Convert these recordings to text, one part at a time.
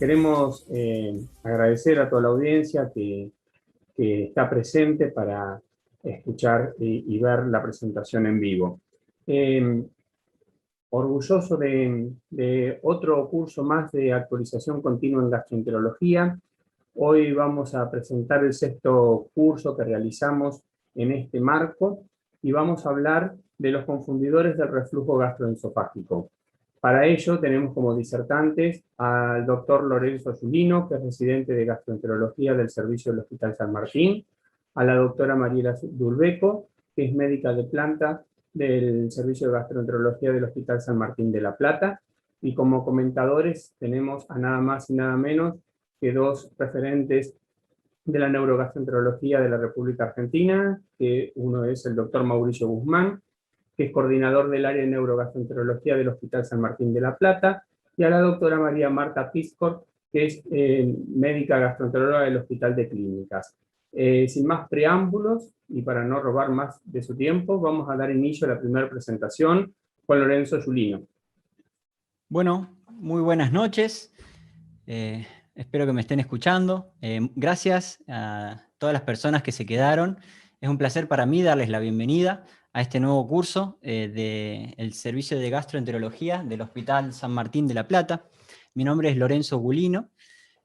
Queremos agradecer a toda la audiencia que está presente para escuchar y ver la presentación en vivo. Orgulloso de otro curso más de actualización continua en gastroenterología. Hoy vamos a presentar el sexto curso que realizamos en este marco y vamos a hablar de los confundidores del reflujo gastroesofágico. Para ello tenemos como disertantes al doctor Lorenzo Giulino, que es residente de gastroenterología del servicio del Hospital San Martín, a la doctora Mariela Durbeco, que es médica de planta del servicio de gastroenterología del Hospital San Martín de La Plata, y como comentadores tenemos a nada más y nada menos que dos referentes de la neurogastroenterología de la República Argentina, que uno es el doctor Mauricio Guzmán, que es coordinador del área de neurogastroenterología del Hospital San Martín de La Plata, y a la doctora María Marta Piscor, que es médica gastroenteróloga del Hospital de Clínicas. Sin más preámbulos, y para no robar más de su tiempo, vamos a dar inicio a la primera presentación con Lorenzo Giulino. Bueno, muy buenas noches. Espero que me estén escuchando. Gracias a todas las personas que se quedaron. Es un placer para mí darles la bienvenida a este nuevo curso del Servicio de Gastroenterología del Hospital San Martín de La Plata. Mi nombre es Lorenzo Giulino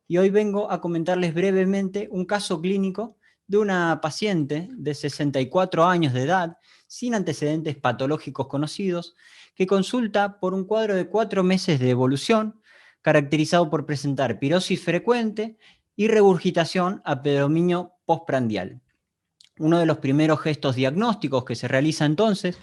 y hoy vengo a comentarles brevemente un caso clínico de una paciente de 64 años de edad, sin antecedentes patológicos conocidos, que consulta por un cuadro de 4 meses de evolución, caracterizado por presentar pirosis frecuente y regurgitación a predominio postprandial. Uno de los primeros gestos diagnósticos que se realiza entonces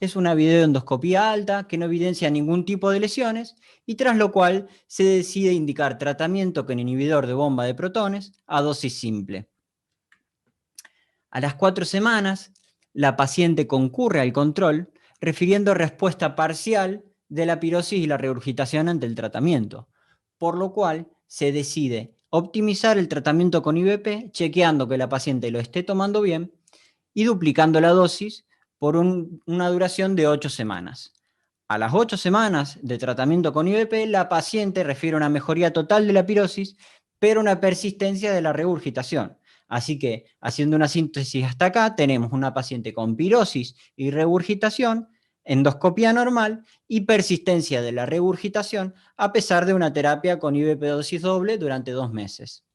es una videoendoscopía alta que no evidencia ningún tipo de lesiones y tras lo cual se decide indicar tratamiento con inhibidor de bomba de protones a dosis simple. A las 4 semanas, la paciente concurre al control refiriendo respuesta parcial de la pirosis y la regurgitación ante el tratamiento, por lo cual se decide optimizar el tratamiento con IVP, chequeando que la paciente lo esté tomando bien y duplicando la dosis por una duración de 8 semanas. A las 8 semanas de tratamiento con IVP, la paciente refiere una mejoría total de la pirosis, pero una persistencia de la regurgitación. Así que, haciendo una síntesis hasta acá, tenemos una paciente con pirosis y regurgitación, endoscopía normal y persistencia de la regurgitación a pesar de una terapia con IVP dosis doble durante 2 meses.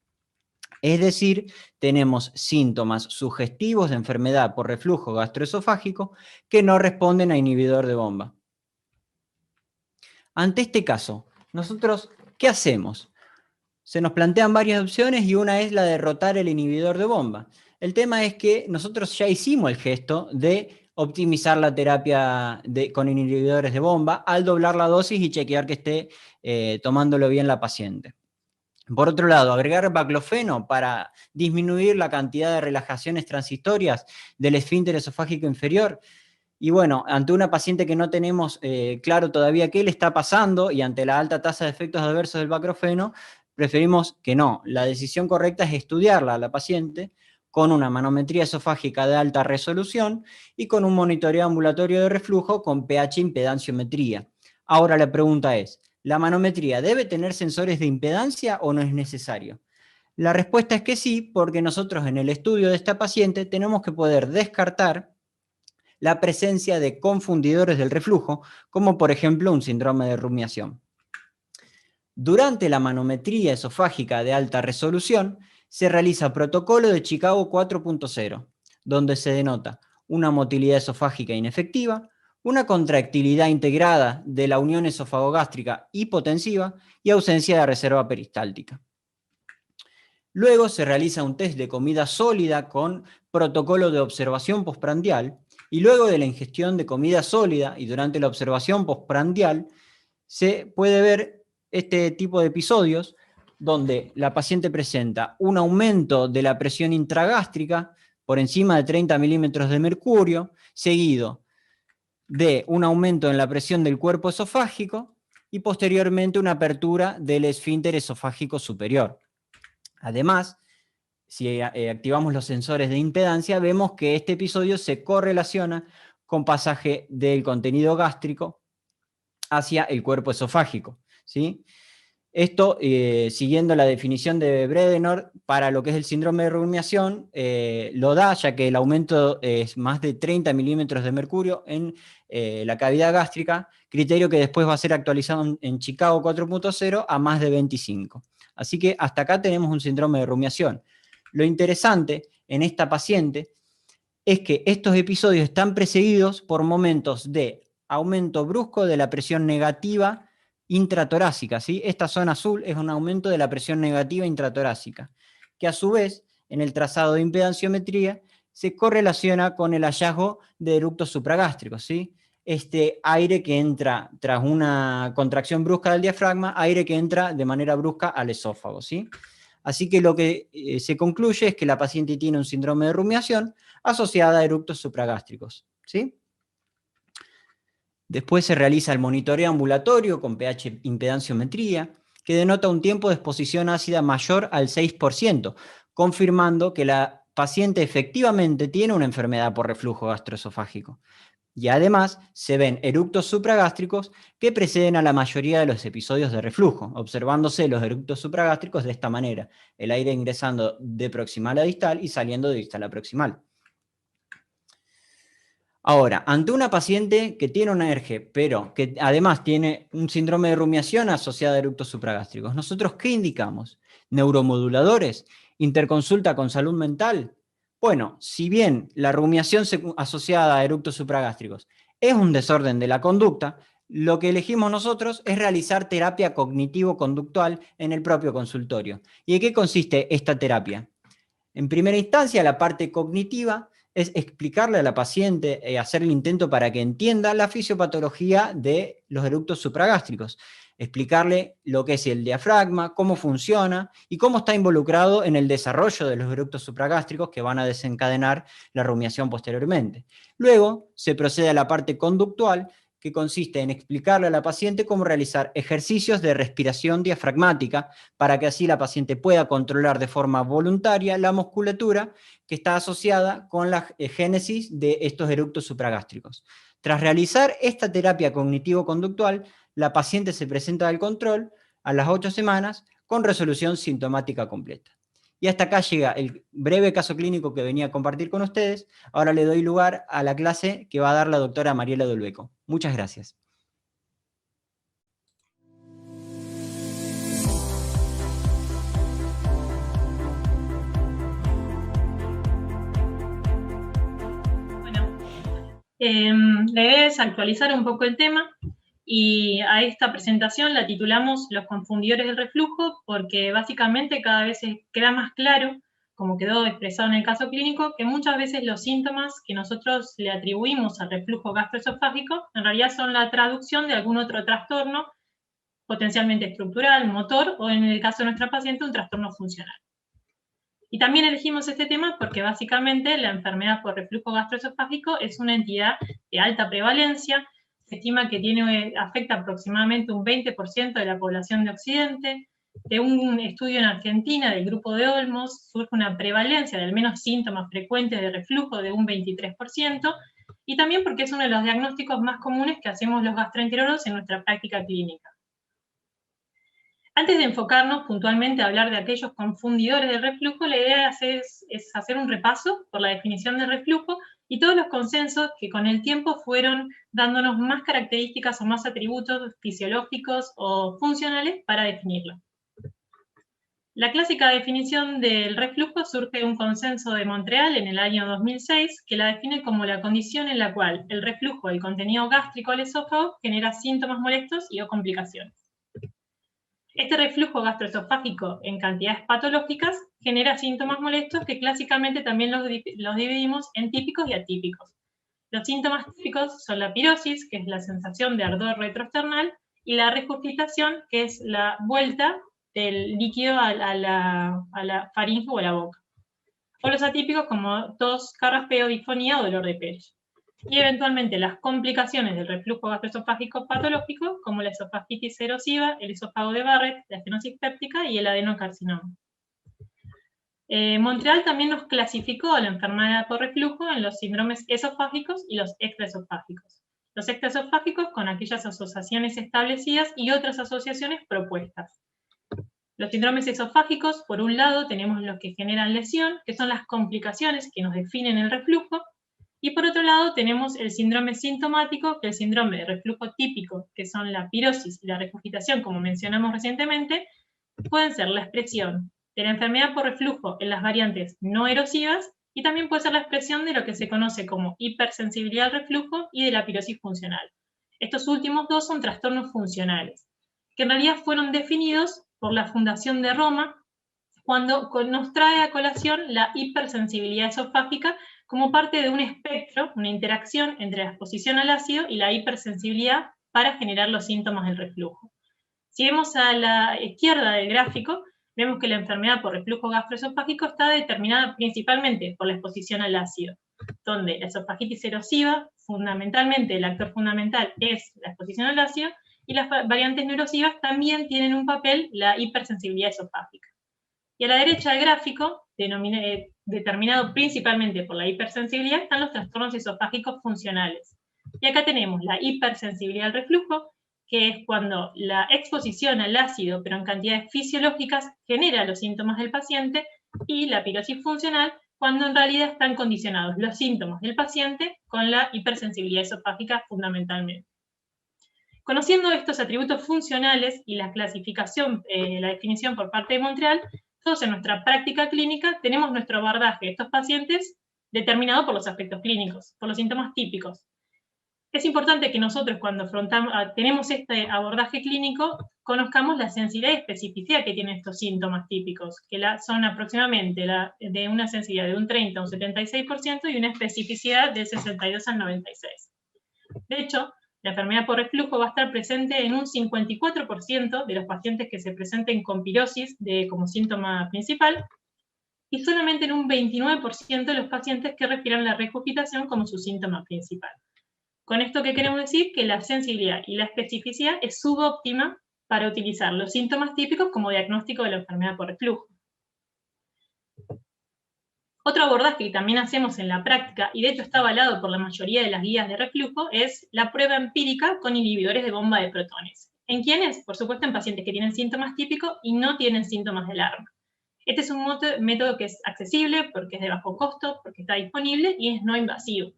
Es decir, tenemos síntomas sugestivos de enfermedad por reflujo gastroesofágico que no responden a inhibidor de bomba. Ante este caso, nosotros, ¿qué hacemos? Se nos plantean varias opciones y una es la de derrotar el inhibidor de bomba. El tema es que nosotros ya hicimos el gesto de optimizar la terapia con inhibidores de bomba al doblar la dosis y chequear que esté tomándolo bien la paciente. Por otro lado, agregar baclofeno para disminuir la cantidad de relajaciones transitorias del esfínter esofágico inferior. Y bueno, ante una paciente que no tenemos claro todavía qué le está pasando y ante la alta tasa de efectos adversos del baclofeno, preferimos que no. La decisión correcta es estudiarla a la paciente con una manometría esofágica de alta resolución y con un monitoreo ambulatorio de reflujo con pH impedanciometría. Ahora la pregunta es, ¿la manometría debe tener sensores de impedancia o no es necesario? La respuesta es que sí, porque nosotros en el estudio de esta paciente tenemos que poder descartar la presencia de confundidores del reflujo, como por ejemplo un síndrome de rumiación. Durante la manometría esofágica de alta resolución, se realiza protocolo de Chicago 4.0, donde se denota una motilidad esofágica inefectiva, una contractilidad integrada de la unión esofagogástrica hipotensiva y ausencia de reserva peristáltica. Luego se realiza un test de comida sólida con protocolo de observación postprandial y luego de la ingestión de comida sólida y durante la observación postprandial se puede ver este tipo de episodios donde la paciente presenta un aumento de la presión intragástrica por encima de 30 milímetros de mercurio, seguido de un aumento en la presión del cuerpo esofágico y posteriormente una apertura del esfínter esofágico superior. Además, si activamos los sensores de impedancia, vemos que este episodio se correlaciona con pasaje del contenido gástrico hacia el cuerpo esofágico, ¿sí? Esto, siguiendo la definición de Bredenor, para lo que es el síndrome de rumiación, lo da, ya que el aumento es más de 30 milímetros de mercurio en la cavidad gástrica, criterio que después va a ser actualizado en Chicago 4.0 a más de 25. Así que hasta acá tenemos un síndrome de rumiación. Lo interesante en esta paciente es que estos episodios están precedidos por momentos de aumento brusco de la presión negativa intratorácica, ¿sí? Esta zona azul es un aumento de la presión negativa intratorácica, que a su vez, en el trazado de impedanciometría, se correlaciona con el hallazgo de eructos supragástricos, ¿sí? Este aire que entra tras una contracción brusca del diafragma, aire que entra de manera brusca al esófago, ¿sí? Así que lo que se concluye es que la paciente tiene un síndrome de rumiación asociada a eructos supragástricos, ¿sí? Después se realiza el monitoreo ambulatorio con pH impedanciometría, que denota un tiempo de exposición ácida mayor al 6%, confirmando que la paciente efectivamente tiene una enfermedad por reflujo gastroesofágico. Y además se ven eructos supragástricos que preceden a la mayoría de los episodios de reflujo, observándose los eructos supragástricos de esta manera, el aire ingresando de proximal a distal y saliendo de distal a proximal. Ahora, ante una paciente que tiene una ERGE, pero que además tiene un síndrome de rumiación asociado a eructos supragástricos, ¿nosotros qué indicamos? ¿Neuromoduladores? ¿Interconsulta con salud mental? Bueno, si bien la rumiación asociada a eructos supragástricos es un desorden de la conducta, lo que elegimos nosotros es realizar terapia cognitivo-conductual en el propio consultorio. ¿Y en qué consiste esta terapia? En primera instancia, la parte cognitiva es explicarle a la paciente, hacer el intento para que entienda la fisiopatología de los eructos supragástricos, explicarle lo que es el diafragma, cómo funciona y cómo está involucrado en el desarrollo de los eructos supragástricos que van a desencadenar la rumiación posteriormente. Luego se procede a la parte conductual, que consiste en explicarle a la paciente cómo realizar ejercicios de respiración diafragmática para que así la paciente pueda controlar de forma voluntaria la musculatura que está asociada con la génesis de estos eructos supragástricos. Tras realizar esta terapia cognitivo-conductual, la paciente se presenta al control a las 8 semanas con resolución sintomática completa. Y hasta acá llega el breve caso clínico que venía a compartir con ustedes. Ahora le doy lugar a la clase que va a dar la doctora Mariela Dolbeco. Muchas gracias. La idea es actualizar un poco el tema y a esta presentación la titulamos Los confundidores del reflujo porque básicamente cada vez queda más claro, como quedó expresado en el caso clínico, que muchas veces los síntomas que nosotros le atribuimos al reflujo gastroesofágico en realidad son la traducción de algún otro trastorno potencialmente estructural, motor o en el caso de nuestra paciente un trastorno funcional. Y también elegimos este tema porque básicamente la enfermedad por reflujo gastroesofágico es una entidad de alta prevalencia, se estima que afecta aproximadamente un 20% de la población de Occidente. De un estudio en Argentina del grupo de Olmos surge una prevalencia de al menos síntomas frecuentes de reflujo de un 23%, y también porque es uno de los diagnósticos más comunes que hacemos los gastroenterólogos en nuestra práctica clínica. Antes de enfocarnos puntualmente a hablar de aquellos confundidores del reflujo, la idea es hacer un repaso por la definición de reflujo y todos los consensos que con el tiempo fueron dándonos más características o más atributos fisiológicos o funcionales para definirlo. La clásica definición del reflujo surge de un consenso de Montreal en el año 2006 que la define como la condición en la cual el reflujo del contenido gástrico al esófago genera síntomas molestos y o complicaciones. Este reflujo gastroesofágico en cantidades patológicas genera síntomas molestos que clásicamente también los dividimos en típicos y atípicos. Los síntomas típicos son la pirosis, que es la sensación de ardor retroesternal, y la regurgitación, que es la vuelta del líquido a la faringe o a la boca. O los atípicos como tos, carraspeo, disfonía o dolor de pecho. Y eventualmente las complicaciones del reflujo gastroesofágico patológico, como la esofagitis erosiva, el esófago de Barrett, la estenosis péptica y el adenocarcinoma. Montreal también nos clasificó la enfermedad por reflujo en los síndromes esofágicos y los extraesofágicos. Los extraesofágicos con aquellas asociaciones establecidas y otras asociaciones propuestas. Los síndromes esofágicos, por un lado, tenemos los que generan lesión, que son las complicaciones que nos definen el reflujo, y por otro lado tenemos el síndrome sintomático, que es el síndrome de reflujo típico, que son la pirosis y la regurgitación, como mencionamos recientemente, pueden ser la expresión de la enfermedad por reflujo en las variantes no erosivas, y también puede ser la expresión de lo que se conoce como hipersensibilidad al reflujo y de la pirosis funcional. Estos últimos dos son trastornos funcionales, que en realidad fueron definidos por la Fundación de Roma, cuando nos trae a colación la hipersensibilidad esofágica como parte de un espectro, una interacción entre la exposición al ácido y la hipersensibilidad para generar los síntomas del reflujo. Si vemos a la izquierda del gráfico, vemos que la enfermedad por reflujo gastroesofágico está determinada principalmente por la exposición al ácido, donde la esofagitis erosiva, fundamentalmente, el actor fundamental es la exposición al ácido, y las variantes no erosivas también tienen un papel, la hipersensibilidad esofágica. Y a la derecha del gráfico, determinado principalmente por la hipersensibilidad, están los trastornos esofágicos funcionales. Y acá tenemos la hipersensibilidad al reflujo, que es cuando la exposición al ácido, pero en cantidades fisiológicas, genera los síntomas del paciente, y la pirosis funcional, cuando en realidad están condicionados los síntomas del paciente con la hipersensibilidad esofágica fundamentalmente. Conociendo estos atributos funcionales y la clasificación, la definición por parte de Montreal, todos en nuestra práctica clínica tenemos nuestro abordaje de estos pacientes determinado por los aspectos clínicos, por los síntomas típicos. Es importante que nosotros cuando tenemos este abordaje clínico, conozcamos la sensibilidad y especificidad que tienen estos síntomas típicos, que son aproximadamente de una sensibilidad de un 30 a un 76% y una especificidad del 62 al 96%. De hecho, la enfermedad por reflujo va a estar presente en un 54% de los pacientes que se presenten con pirosis como síntoma principal, y solamente en un 29% de los pacientes que refieren la regurgitación como su síntoma principal. Con esto, ¿qué queremos decir? Que la sensibilidad y la especificidad es subóptima para utilizar los síntomas típicos como diagnóstico de la enfermedad por reflujo. Otro abordaje que también hacemos en la práctica, y de hecho está avalado por la mayoría de las guías de reflujo, es la prueba empírica con inhibidores de bomba de protones. ¿En quiénes? Por supuesto en pacientes que tienen síntomas típicos y no tienen síntomas de alarma. Este es un método que es accesible porque es de bajo costo, porque está disponible y es no invasivo.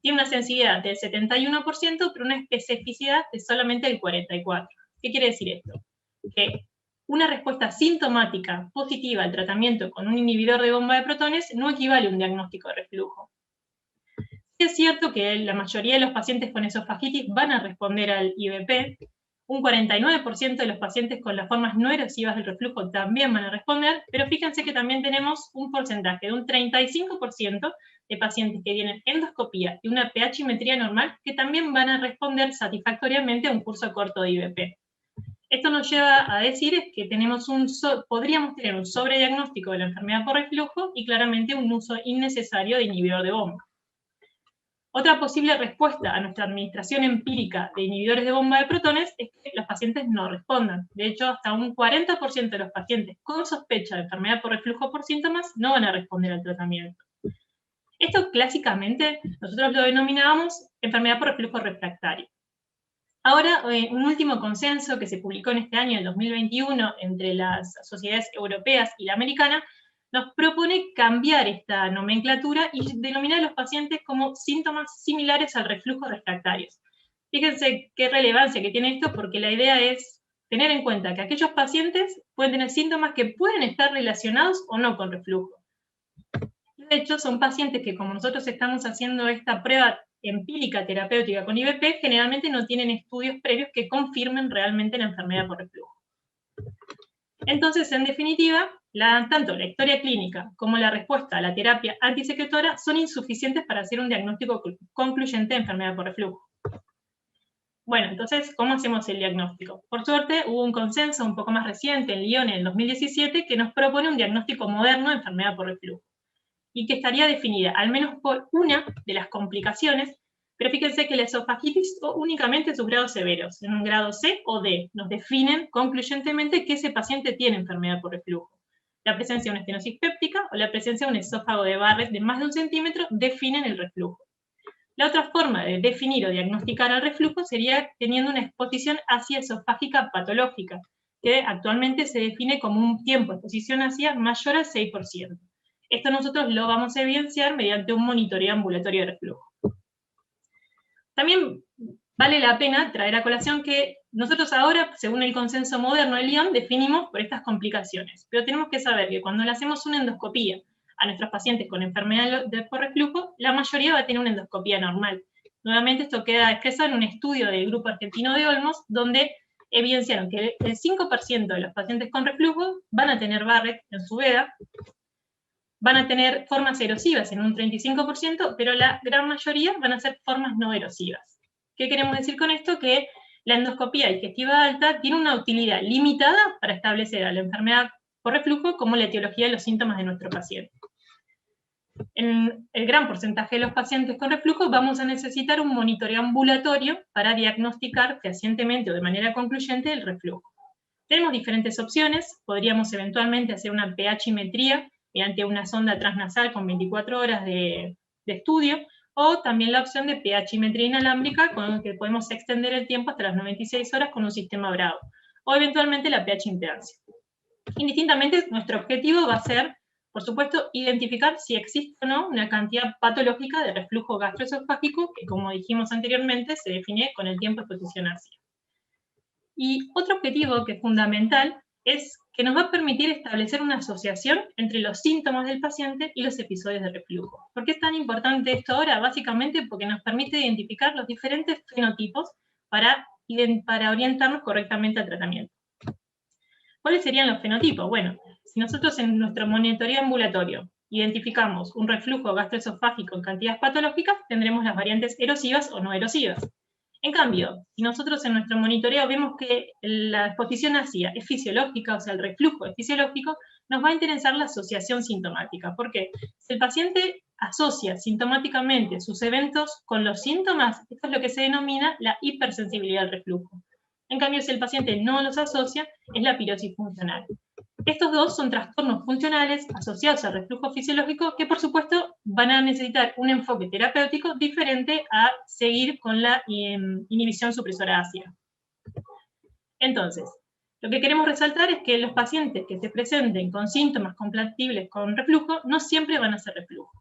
Tiene una sensibilidad del 71%, pero una especificidad de solamente el 44%. ¿Qué quiere decir esto? Que una respuesta sintomática positiva al tratamiento con un inhibidor de bomba de protones no equivale a un diagnóstico de reflujo. Sí es cierto que la mayoría de los pacientes con esofagitis van a responder al IBP, un 49% de los pacientes con las formas no erosivas del reflujo también van a responder, pero fíjense que también tenemos un porcentaje de un 35% de pacientes que tienen endoscopía y una pHimetría normal que también van a responder satisfactoriamente a un curso corto de IBP. Esto nos lleva a decir que podríamos tener un sobrediagnóstico de la enfermedad por reflujo y claramente un uso innecesario de inhibidor de bomba. Otra posible respuesta a nuestra administración empírica de inhibidores de bomba de protones es que los pacientes no respondan. De hecho, hasta un 40% de los pacientes con sospecha de enfermedad por reflujo por síntomas no van a responder al tratamiento. Esto clásicamente nosotros lo denominábamos enfermedad por reflujo refractario. Ahora, un último consenso que se publicó en este año, en 2021, entre las sociedades europeas y la americana, nos propone cambiar esta nomenclatura y denominar a los pacientes como síntomas similares al reflujo refractarios. Fíjense qué relevancia que tiene esto, porque la idea es tener en cuenta que aquellos pacientes pueden tener síntomas que pueden estar relacionados o no con reflujo. De hecho, son pacientes que, como nosotros estamos haciendo esta prueba empírica terapéutica con IBP, generalmente no tienen estudios previos que confirmen realmente la enfermedad por reflujo. Entonces, en definitiva, tanto la historia clínica como la respuesta a la terapia antisecretora son insuficientes para hacer un diagnóstico concluyente de enfermedad por reflujo. Bueno, entonces, ¿cómo hacemos el diagnóstico? Por suerte, hubo un consenso un poco más reciente en Lyon en el 2017 que nos propone un diagnóstico moderno de enfermedad por reflujo, y que estaría definida al menos por una de las complicaciones, pero fíjense que la esofagitis únicamente sus grados severos, en un grado C o D, nos definen concluyentemente que ese paciente tiene enfermedad por reflujo. La presencia de una estenosis péptica o la presencia de un esófago de Barrett de más de 1 centímetro definen el reflujo. La otra forma de definir o diagnosticar al reflujo sería teniendo una exposición ácida esofágica patológica, que actualmente se define como un tiempo de exposición ácida mayor al 6%. Esto nosotros lo vamos a evidenciar mediante un monitoreo ambulatorio de reflujo. También vale la pena traer a colación que nosotros ahora, según el consenso moderno del IAM, definimos por estas complicaciones, pero tenemos que saber que cuando le hacemos una endoscopía a nuestros pacientes con enfermedad por reflujo, la mayoría va a tener una endoscopía normal. Nuevamente esto queda expresado en un estudio del Grupo Argentino de Olmos, donde evidenciaron que el 5% de los pacientes con reflujo van a tener Barrett en su veda, van a tener formas erosivas en un 35%, pero la gran mayoría van a ser formas no erosivas. ¿Qué queremos decir con esto? Que la endoscopía digestiva alta tiene una utilidad limitada para establecer a la enfermedad por reflujo como la etiología de los síntomas de nuestro paciente. En el gran porcentaje de los pacientes con reflujo vamos a necesitar un monitoreo ambulatorio para diagnosticar fehacientemente o de manera concluyente el reflujo. Tenemos diferentes opciones, podríamos eventualmente hacer una pH-metría mediante una sonda transnasal con 24 horas de estudio, o también la opción de pH-metría inalámbrica, con la que podemos extender el tiempo hasta las 96 horas con un sistema Bravo, o eventualmente la pH-impedancia. Indistintamente, nuestro objetivo va a ser, por supuesto, identificar si existe o no una cantidad patológica de reflujo gastroesofágico, que como dijimos anteriormente, se define con el tiempo de exposición ácida. Y otro objetivo que es fundamental es que nos va a permitir establecer una asociación entre los síntomas del paciente y los episodios de reflujo. ¿Por qué es tan importante esto ahora? Básicamente porque nos permite identificar los diferentes fenotipos para orientarnos correctamente al tratamiento. ¿Cuáles serían los fenotipos? Bueno, si nosotros en nuestro monitoreo ambulatorio identificamos un reflujo gastroesofágico en cantidades patológicas, tendremos las variantes erosivas o no erosivas. En cambio, si nosotros en nuestro monitoreo vemos que la exposición ácida es fisiológica, o sea, el reflujo es fisiológico, nos va a interesar la asociación sintomática. ¿Por qué? Si el paciente asocia sintomáticamente sus eventos con los síntomas, esto es lo que se denomina la hipersensibilidad al reflujo. En cambio, si el paciente no los asocia, es la pirosis funcional. Estos dos son trastornos funcionales asociados al reflujo fisiológico que, por supuesto, van a necesitar un enfoque terapéutico diferente a seguir con la inhibición supresora ácida. Entonces, lo que queremos resaltar es que los pacientes que se presenten con síntomas compatibles con reflujo no siempre van a ser reflujo.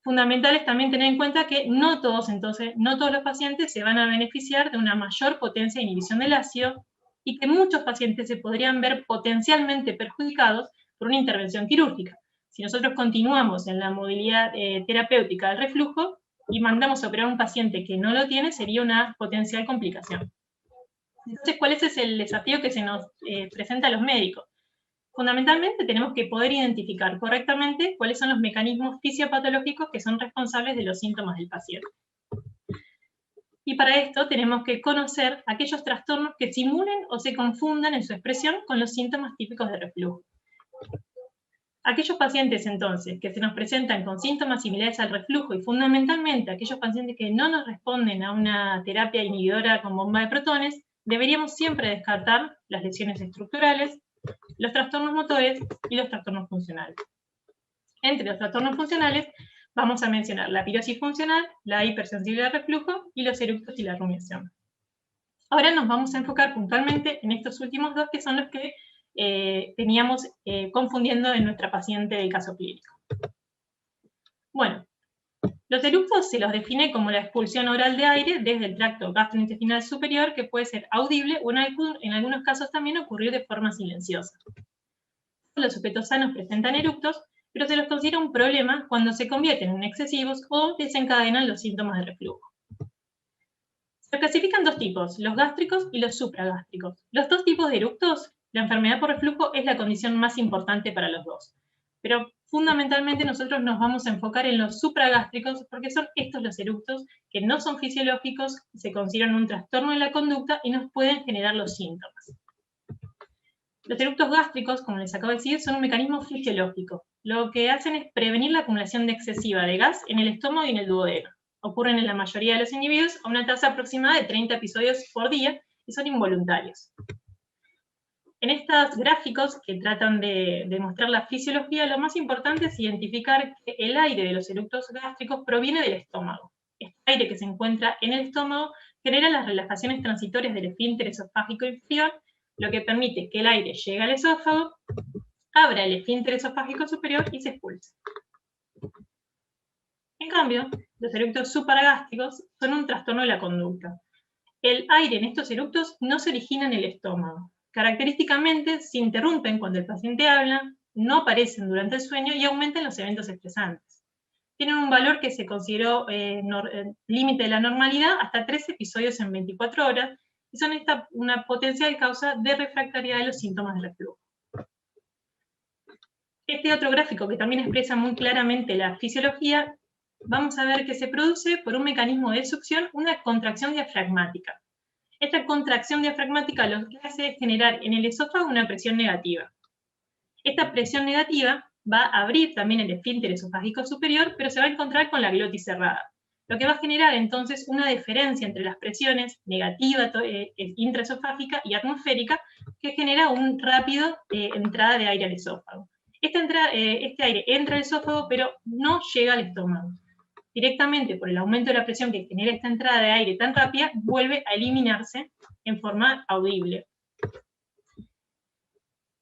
Fundamental es también tener en cuenta que no todos los pacientes se van a beneficiar de una mayor potencia de inhibición del ácido, y que muchos pacientes se podrían ver potencialmente perjudicados por una intervención quirúrgica. Si nosotros continuamos en la modalidad terapéutica del reflujo y mandamos a operar a un paciente que no lo tiene, sería una potencial complicación. Entonces, ¿cuál es el desafío que se nos presenta a los médicos? Fundamentalmente tenemos que poder identificar correctamente cuáles son los mecanismos fisiopatológicos que son responsables de los síntomas del paciente. Y para esto tenemos que conocer aquellos trastornos que simulen o se confundan en su expresión con los síntomas típicos de reflujo. Aquellos pacientes, entonces, que se nos presentan con síntomas similares al reflujo, y fundamentalmente aquellos pacientes que no nos responden a una terapia inhibidora con bomba de protones, deberíamos siempre descartar las lesiones estructurales, los trastornos motores y los trastornos funcionales. Entre los trastornos funcionales vamos a mencionar la pirosis funcional, la hipersensibilidad al reflujo y los eructos y la rumiación. Ahora nos vamos a enfocar puntualmente en estos últimos dos, que son los que teníamos confundiendo en nuestra paciente del caso clínico. Bueno, los eructos se los define como la expulsión oral de aire desde el tracto gastrointestinal superior, que puede ser audible o en algunos casos también ocurrir de forma silenciosa. Los sujetos sanos presentan eructos, pero se los considera un problema cuando se convierten en excesivos o desencadenan los síntomas de reflujo. Se clasifican dos tipos, los gástricos y los supragástricos. Los dos tipos de eructos, la enfermedad por reflujo es la condición más importante para los dos. Pero fundamentalmente nosotros nos vamos a enfocar en los supragástricos porque son estos los eructos que no son fisiológicos, se consideran un trastorno de la conducta y nos pueden generar los síntomas. Los eructos gástricos, como les acabo de decir, son un mecanismo fisiológico. Lo que hacen es prevenir la acumulación excesiva de gas en el estómago y en el duodeno. Ocurren en la mayoría de los individuos a una tasa aproximada de 30 episodios por día y son involuntarios. En estos gráficos que tratan de demostrar la fisiología, lo más importante es identificar que el aire de los eructos gástricos proviene del estómago. Este aire que se encuentra en el estómago genera las relajaciones transitorias del esfínter esofágico inferior, lo que permite que el aire llegue al esófago, abra el esfínter esofágico superior y se expulse. En cambio, los eructos supragástricos son un trastorno de la conducta. El aire en estos eructos no se origina en el estómago. Característicamente, se interrumpen cuando el paciente habla, no aparecen durante el sueño y aumentan los eventos estresantes. Tienen un valor que se consideró límite de la normalidad hasta 3 episodios en 24 horas y son una potencial causa de refractariedad de los síntomas de reflujo. Este otro gráfico que también expresa muy claramente la fisiología, vamos a ver que se produce por un mecanismo de succión una contracción diafragmática. Esta contracción diafragmática lo que hace es generar en el esófago una presión negativa. Esta presión negativa va a abrir también el esfínter esofágico superior, pero se va a encontrar con la glotis cerrada, lo que va a generar entonces una diferencia entre las presiones negativa intraesofágica y atmosférica que genera un rápido entrada de aire al esófago. Este aire entra al esófago, pero no llega al estómago. Directamente por el aumento de la presión que genera esta entrada de aire tan rápida, vuelve a eliminarse en forma audible.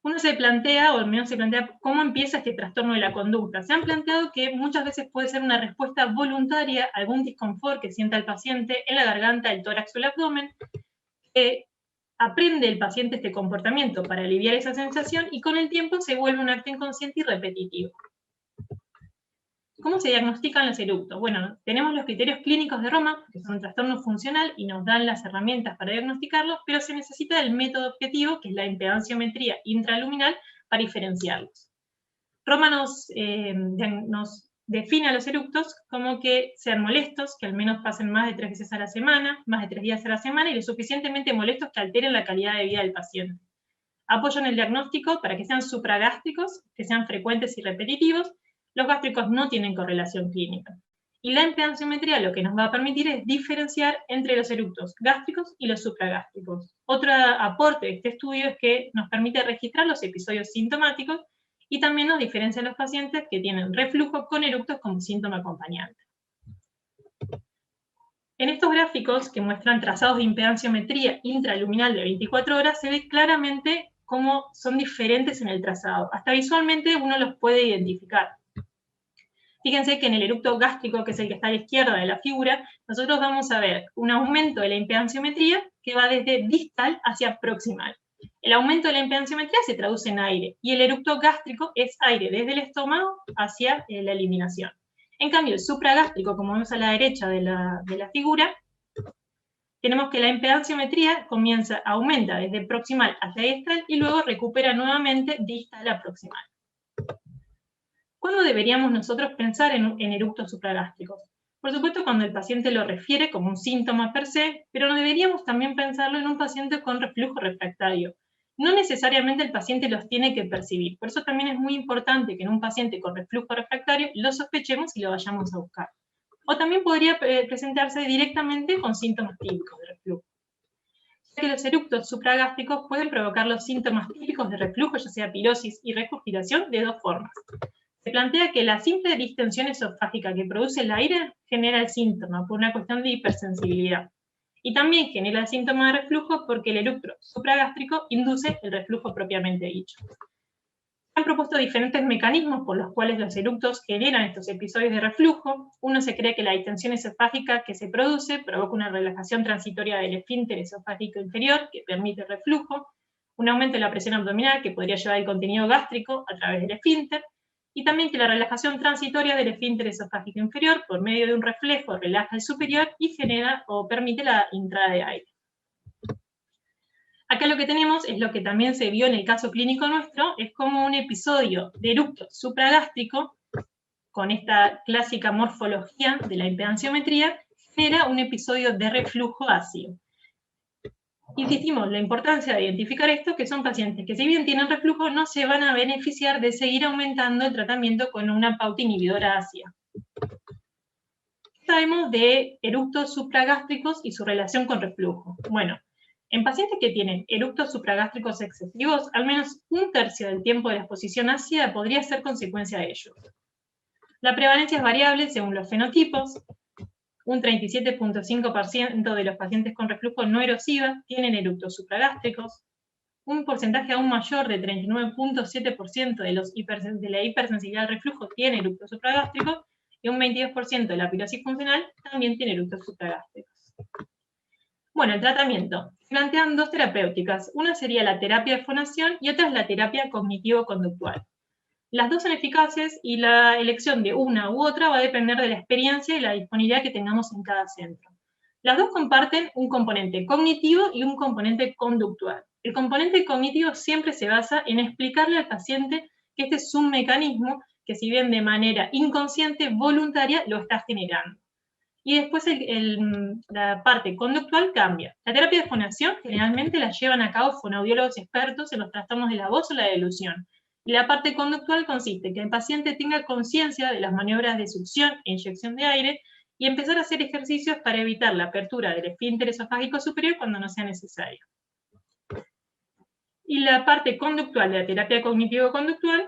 Uno se plantea, o al menos se plantea, cómo empieza este trastorno de la conducta. Se han planteado que muchas veces puede ser una respuesta voluntaria a algún disconfort que sienta el paciente en la garganta, el tórax o el abdomen, que aprende el paciente este comportamiento para aliviar esa sensación y con el tiempo se vuelve un acto inconsciente y repetitivo. ¿Cómo se diagnostican los eructos? Bueno, tenemos los criterios clínicos de Roma, que son un trastorno funcional y nos dan las herramientas para diagnosticarlos, pero se necesita el método objetivo, que es la impedanciometría intraluminal, para diferenciarlos. Roma nos define a los eructos como que sean molestos, que al menos pasen más de 3 veces a la semana, más de 3 días a la semana, y lo suficientemente molestos que alteren la calidad de vida del paciente. Apoyan el diagnóstico para que sean supragástricos, que sean frecuentes y repetitivos. Los gástricos no tienen correlación clínica. Y la impedanciometría lo que nos va a permitir es diferenciar entre los eructos gástricos y los supragástricos. Otro aporte de este estudio es que nos permite registrar los episodios sintomáticos y también nos diferencia a los pacientes que tienen reflujo con eructos como síntoma acompañante. En estos gráficos que muestran trazados de impedanciometría intraluminal de 24 horas, se ve claramente cómo son diferentes en el trazado. Hasta visualmente uno los puede identificar. Fíjense que en el eructo gástrico, que es el que está a la izquierda de la figura, nosotros vamos a ver un aumento de la impedanciometría que va desde distal hacia proximal. El aumento de la impedanciometría se traduce en aire, y el eructo gástrico es aire desde el estómago hacia la eliminación. En cambio, el supragástrico, como vemos a la derecha de la figura, tenemos que la impedanciometría aumenta desde proximal hacia distal y luego recupera nuevamente distal a proximal. ¿Cuándo deberíamos nosotros pensar en eructos supragástricos? Por supuesto, cuando el paciente lo refiere como un síntoma per se, pero no deberíamos también pensarlo en un paciente con reflujo refractario. No necesariamente el paciente los tiene que percibir. Por eso también es muy importante que en un paciente con reflujo refractario lo sospechemos y lo vayamos a buscar. O también podría presentarse directamente con síntomas típicos de reflujo. Ya que los eructos supragástricos pueden provocar los síntomas típicos de reflujo, ya sea pirosis y regurgitación, de 2 formas. Se plantea que la simple distensión esofágica que produce el aire genera el síntoma por una cuestión de hipersensibilidad. Y también genera el síntoma de reflujo porque el eructo supragástrico induce el reflujo propiamente dicho. Se han propuesto diferentes mecanismos por los cuales los eructos generan estos episodios de reflujo. Uno se cree que la distensión esofágica que se produce provoca una relajación transitoria del esfínter esofágico inferior que permite el reflujo, un aumento de la presión abdominal que podría llevar el contenido gástrico a través del esfínter, y también que la relajación transitoria del esfínter esofágico inferior por medio de un reflejo relaja el superior y genera o permite la entrada de aire. Acá lo que tenemos es lo que también se vio en el caso clínico nuestro, es como un episodio de eructo supragástrico, con esta clásica morfología de la impedanciometría, genera un episodio de reflujo ácido. Insistimos, la importancia de identificar esto, que son pacientes que si bien tienen reflujo, no se van a beneficiar de seguir aumentando el tratamiento con una pauta inhibidora ácida. ¿Qué sabemos de eructos supragástricos y su relación con reflujo? Bueno, en pacientes que tienen eructos supragástricos excesivos, al menos 1/3 del tiempo de la exposición ácida podría ser consecuencia de ello. La prevalencia es variable según los fenotipos. Un 37.5% de los pacientes con reflujo no erosiva tienen eructos supragástricos. un porcentaje aún mayor de 39.7% de la hipersensibilidad al reflujo tiene eructos supragástricos, y un 22% de la pirosis funcional también tiene eructos supragástricos. Bueno, el tratamiento. Se plantean dos terapéuticas. Una sería la terapia de fonación y otra es la terapia cognitivo-conductual. Las dos son eficaces y la elección de una u otra va a depender de la experiencia y la disponibilidad que tengamos en cada centro. Las dos comparten un componente cognitivo y un componente conductual. El componente cognitivo siempre se basa en explicarle al paciente que este es un mecanismo que, si bien de manera inconsciente, voluntaria, lo está generando. Y después la parte conductual cambia. La terapia de fonación generalmente la llevan a cabo fonoaudiólogos expertos en los trastornos de la voz o la delusión. Y la parte conductual consiste en que el paciente tenga conciencia de las maniobras de succión e inyección de aire y empezar a hacer ejercicios para evitar la apertura del esfínter esofágico superior cuando no sea necesario. Y la parte conductual de la terapia cognitivo-conductual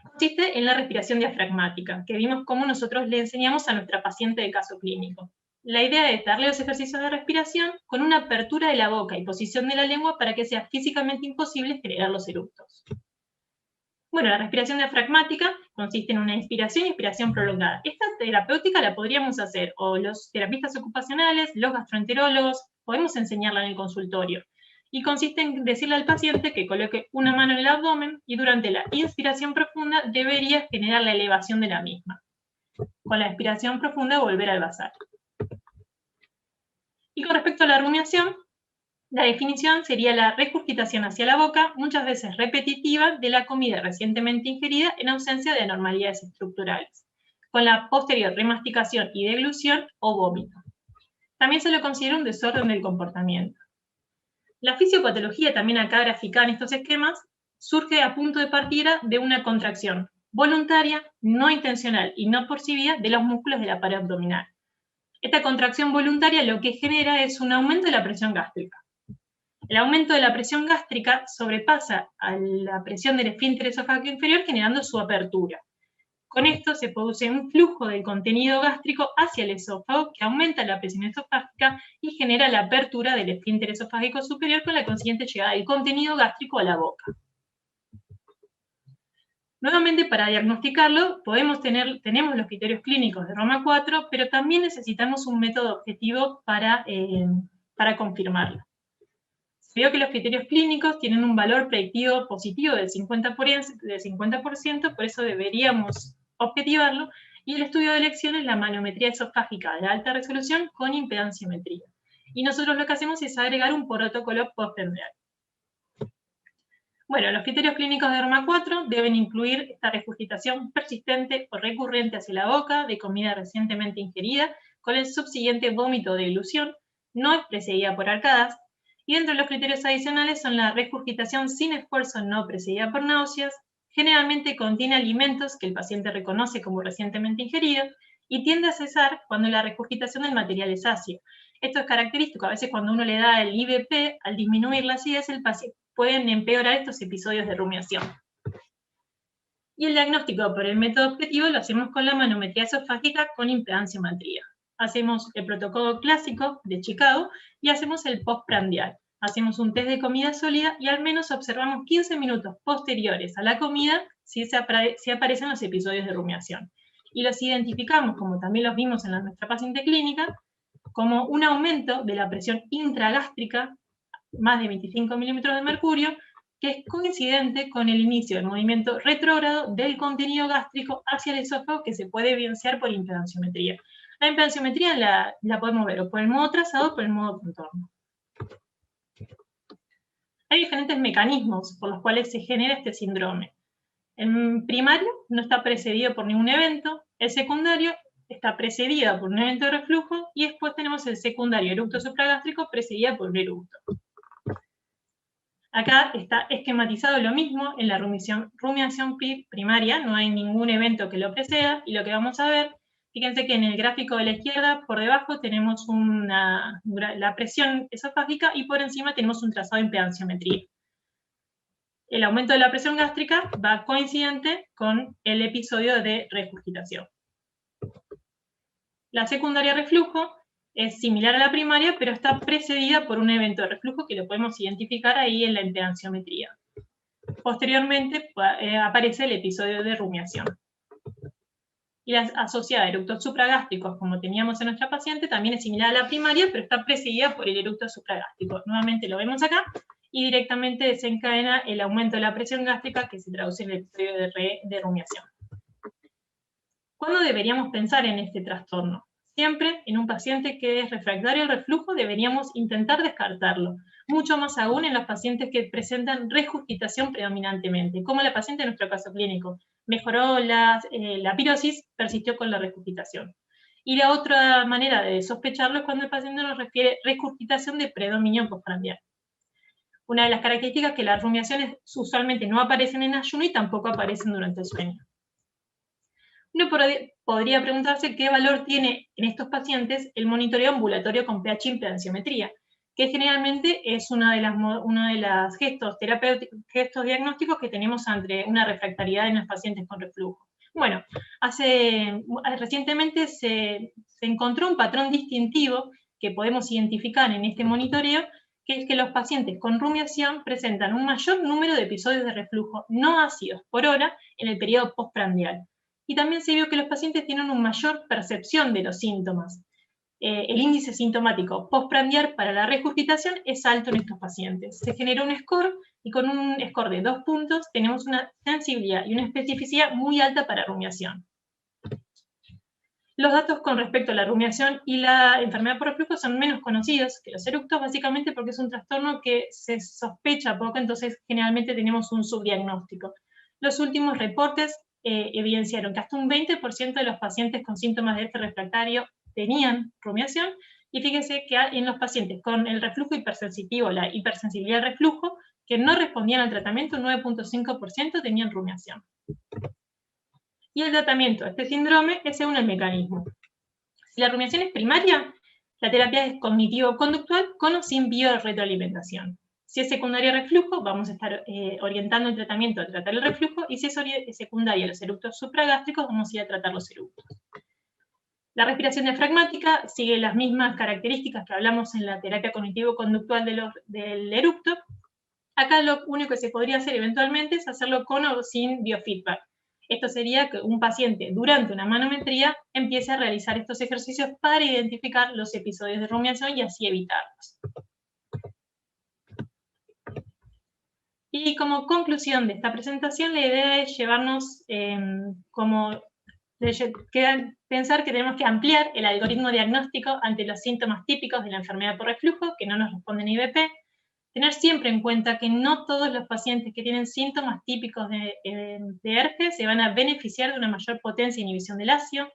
consiste en la respiración diafragmática, que vimos cómo nosotros le enseñamos a nuestra paciente de caso clínico. La idea es darle los ejercicios de respiración con una apertura de la boca y posición de la lengua para que sea físicamente imposible generar los eructos. Bueno, la respiración diafragmática consiste en una inspiración y expiración prolongada. Esta terapéutica la podríamos hacer o los terapistas ocupacionales, los gastroenterólogos, podemos enseñarla en el consultorio. Y consiste en decirle al paciente que coloque una mano en el abdomen y durante la inspiración profunda debería generar la elevación de la misma. Con la expiración profunda volver al basal. Y con respecto a la rumiación, la definición sería la regurgitación hacia la boca, muchas veces repetitiva, de la comida recientemente ingerida en ausencia de anormalidades estructurales, con la posterior remasticación y deglución o vómito. También se lo considera un desorden del comportamiento. La fisiopatología, también acá graficada en estos esquemas, surge a punto de partida de una contracción voluntaria, no intencional y no percibida de los músculos de la pared abdominal. Esta contracción voluntaria lo que genera es un aumento de la presión gástrica. El aumento de la presión gástrica sobrepasa a la presión del esfínter esofágico inferior generando su apertura. Con esto se produce un flujo del contenido gástrico hacia el esófago que aumenta la presión esofágica y genera la apertura del esfínter esofágico superior con la consiguiente llegada del contenido gástrico a la boca. Nuevamente, para diagnosticarlo, tenemos los criterios clínicos de Roma 4, pero también necesitamos un método objetivo para confirmarlo. Se vio que los criterios clínicos tienen un valor predictivo positivo del 50%, por eso deberíamos objetivarlo, y el estudio de elección es la manometría esofágica de alta resolución con impedanciometría. Y nosotros lo que hacemos es agregar un protocolo postprandial. Bueno, los criterios clínicos de Roma 4 deben incluir esta regurgitación persistente o recurrente hacia la boca de comida recientemente ingerida, con el subsiguiente vómito o deglución, no es precedida por arcadas, y entre los criterios adicionales son la regurgitación sin esfuerzo no precedida por náuseas, generalmente contiene alimentos que el paciente reconoce como recientemente ingeridos, y tiende a cesar cuando la regurgitación del material es ácido. Esto es característico, a veces cuando uno le da el IBP, al disminuir la acidez, el paciente pueden empeorar estos episodios de rumiación. Y el diagnóstico por el método objetivo lo hacemos con la manometría esofágica con impedanciometría. Hacemos el protocolo clásico de Chicago y hacemos el postprandial. Hacemos un test de comida sólida y al menos observamos 15 minutos posteriores a la comida si aparecen los episodios de rumiación. Y los identificamos, como también los vimos en nuestra paciente clínica, como un aumento de la presión intragástrica, más de 25 milímetros de mercurio, que es coincidente con el inicio del movimiento retrógrado del contenido gástrico hacia el esófago que se puede evidenciar por impedanciometría. La impedanciometría la podemos ver o por el modo trazado o por el modo contorno. Hay diferentes mecanismos por los cuales se genera este síndrome. El primario no está precedido por ningún evento, el secundario está precedido por un evento de reflujo y después tenemos el secundario eructo supragástrico precedido por un eructo. Acá está esquematizado lo mismo en la rumiación primaria, no hay ningún evento que lo preceda, y lo que vamos a ver, fíjense que en el gráfico de la izquierda, por debajo tenemos la presión esofágica y por encima tenemos un trazado de impedanciometría. El aumento de la presión gástrica va coincidente con el episodio de regurgitación. La secundaria reflujo es similar a la primaria, pero está precedida por un evento de reflujo que lo podemos identificar ahí en la impedanciometría. Posteriormente aparece el episodio de rumiación. Y la asociada a eructos supragástricos, como teníamos en nuestra paciente, también es similar a la primaria, pero está precedida por el eructo supragástrico. Nuevamente lo vemos acá, y directamente desencadena el aumento de la presión gástrica, que se traduce en el episodio de rumiación. ¿Cuándo deberíamos pensar en este trastorno? Siempre en un paciente que es refractario al reflujo deberíamos intentar descartarlo, mucho más aún en los pacientes que presentan regurgitación predominantemente, como la paciente en nuestro caso clínico. Mejoró la pirosis, persistió con la regurgitación. Y la otra manera de sospecharlo es cuando el paciente nos refiere regurgitación de predominio postprandial. Una de las características es que las rumiaciones usualmente no aparecen en ayuno y tampoco aparecen durante el sueño. Uno podría preguntarse qué valor tiene en estos pacientes el monitoreo ambulatorio con pH impedanciometría, que generalmente es uno de los gestos terapéuticos, gestos diagnósticos que tenemos ante una refractariedad en los pacientes con reflujo. Bueno, recientemente se encontró un patrón distintivo que podemos identificar en este monitoreo, que es que los pacientes con rumiación presentan un mayor número de episodios de reflujo no ácidos por hora en el periodo postprandial. Y también se vio que los pacientes tienen una mayor percepción de los síntomas. El índice sintomático postprandial para la regurgitación es alto en estos pacientes. Se generó un score, y con un score de 2 puntos tenemos una sensibilidad y una especificidad muy alta para rumiación. Los datos con respecto a la rumiación y la enfermedad por reflujo son menos conocidos que los eructos, básicamente porque es un trastorno que se sospecha poco, entonces generalmente tenemos un subdiagnóstico. Los últimos reportes evidenciaron que hasta un 20% de los pacientes con síntomas de este refractario tenían rumiación, y fíjense que en los pacientes con el reflujo hipersensitivo, la hipersensibilidad al reflujo, que no respondían al tratamiento, 9.5% tenían rumiación. Y el tratamiento de este síndrome es según el mecanismo. Si la rumiación es primaria, la terapia es cognitivo-conductual con o sin biorretroalimentación. Si es secundaria al reflujo, vamos a estar orientando el tratamiento a tratar el reflujo, y si es secundaria a los eructos supragástricos, vamos a ir a tratar los eructos. La respiración diafragmática sigue las mismas características que hablamos en la terapia cognitivo-conductual del eructo. Acá lo único que se podría hacer eventualmente es hacerlo con o sin biofeedback. Esto sería que un paciente durante una manometría empiece a realizar estos ejercicios para identificar los episodios de rumiación y así evitarlos. Y como conclusión de esta presentación, la idea es llevarnos pensar que tenemos que ampliar el algoritmo diagnóstico ante los síntomas típicos de la enfermedad por reflujo que no nos responden IBP, tener siempre en cuenta que no todos los pacientes que tienen síntomas típicos de ERFE se van a beneficiar de una mayor potencia e inhibición del ácido,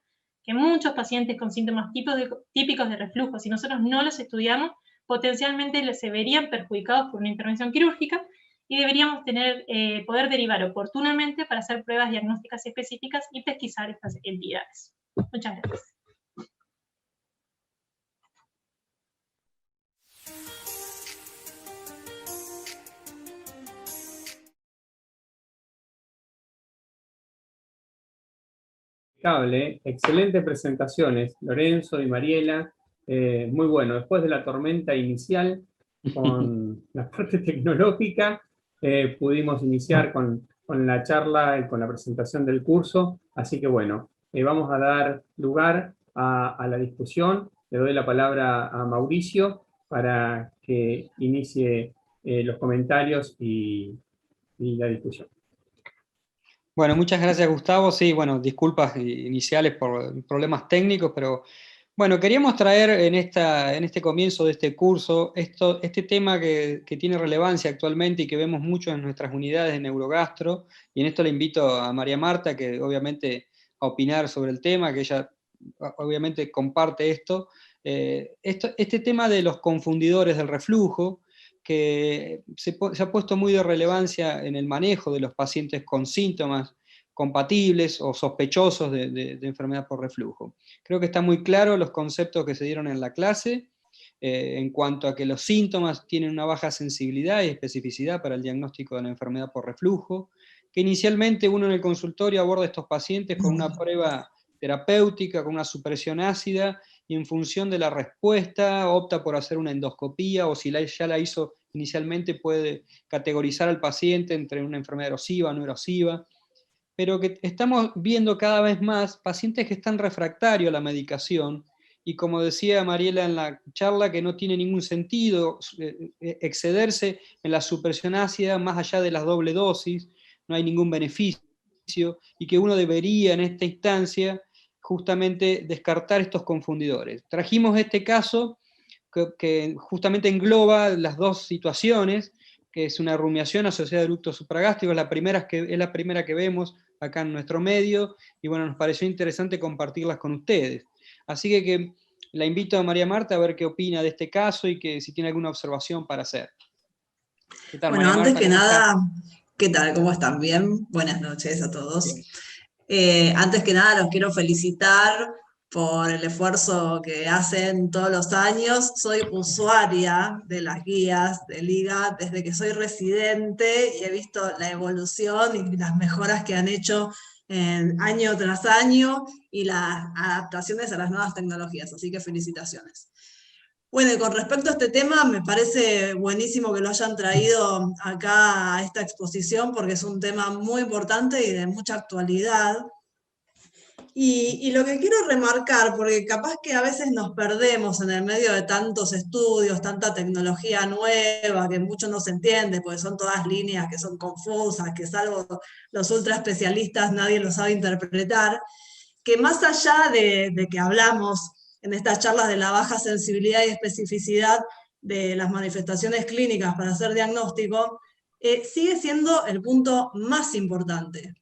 que muchos pacientes con síntomas típicos de reflujo, si nosotros no los estudiamos, potencialmente se verían perjudicados por una intervención quirúrgica, y deberíamos poder derivar oportunamente para hacer pruebas diagnósticas específicas y pesquisar estas entidades. Muchas gracias. Excelentes presentaciones, Lorenzo y Mariela. Muy bueno. Después de la tormenta inicial con la parte tecnológica, pudimos iniciar con la charla y con la presentación del curso. Así que bueno, vamos a dar lugar a la discusión. Le doy la palabra a Mauricio para que inicie los comentarios y la discusión. Bueno, muchas gracias, Gustavo. Sí, bueno, disculpas iniciales por problemas técnicos, pero bueno, queríamos traer en este comienzo de este curso este tema que tiene relevancia actualmente y que vemos mucho en nuestras unidades de neurogastro, y en esto le invito a María Marta, que obviamente a opinar sobre el tema, que ella obviamente comparte esto. Este tema de los confundidores del reflujo, que se ha puesto muy de relevancia en el manejo de los pacientes con síntomas compatibles o sospechosos de enfermedad por reflujo. Creo que está muy claro los conceptos que se dieron en la clase, en cuanto a que los síntomas tienen una baja sensibilidad y especificidad para el diagnóstico de la enfermedad por reflujo, que inicialmente uno en el consultorio aborda a estos pacientes con una prueba terapéutica, con una supresión ácida, y en función de la respuesta opta por hacer una endoscopía, o si ya la hizo inicialmente puede categorizar al paciente entre una enfermedad erosiva, no erosiva, pero que estamos viendo cada vez más pacientes que están refractarios a la medicación, y como decía Mariela en la charla, que no tiene ningún sentido excederse en la supresión ácida más allá de las doble dosis, no hay ningún beneficio, y que uno debería en esta instancia justamente descartar estos confundidores. Trajimos este caso que justamente engloba las dos situaciones, que es una rumiación asociada al ducto supragástrico, es la primera que vemos acá en nuestro medio, y bueno, nos pareció interesante compartirlas con ustedes. Así que la invito a María Marta a ver qué opina de este caso y que si tiene alguna observación para hacer. ¿Qué tal, bueno, María Marta? Antes que nada, ¿qué tal? ¿Cómo están? ¿Bien? Buenas noches a todos. Antes que nada, los quiero felicitar por el esfuerzo que hacen todos los años. Soy usuaria de las guías de Liga desde que soy residente y he visto la evolución y las mejoras que han hecho año tras año y las adaptaciones a las nuevas tecnologías, así que felicitaciones. Bueno, y con respecto a este tema, me parece buenísimo que lo hayan traído acá a esta exposición porque es un tema muy importante y de mucha actualidad. Y lo que quiero remarcar, porque capaz que a veces nos perdemos en el medio de tantos estudios, tanta tecnología nueva, que mucho no se entiende, porque son todas líneas que son confusas, que salvo los ultra especialistas nadie lo sabe interpretar, que más allá de que hablamos en estas charlas de la baja sensibilidad y especificidad de las manifestaciones clínicas para hacer diagnóstico, sigue siendo el punto más importante,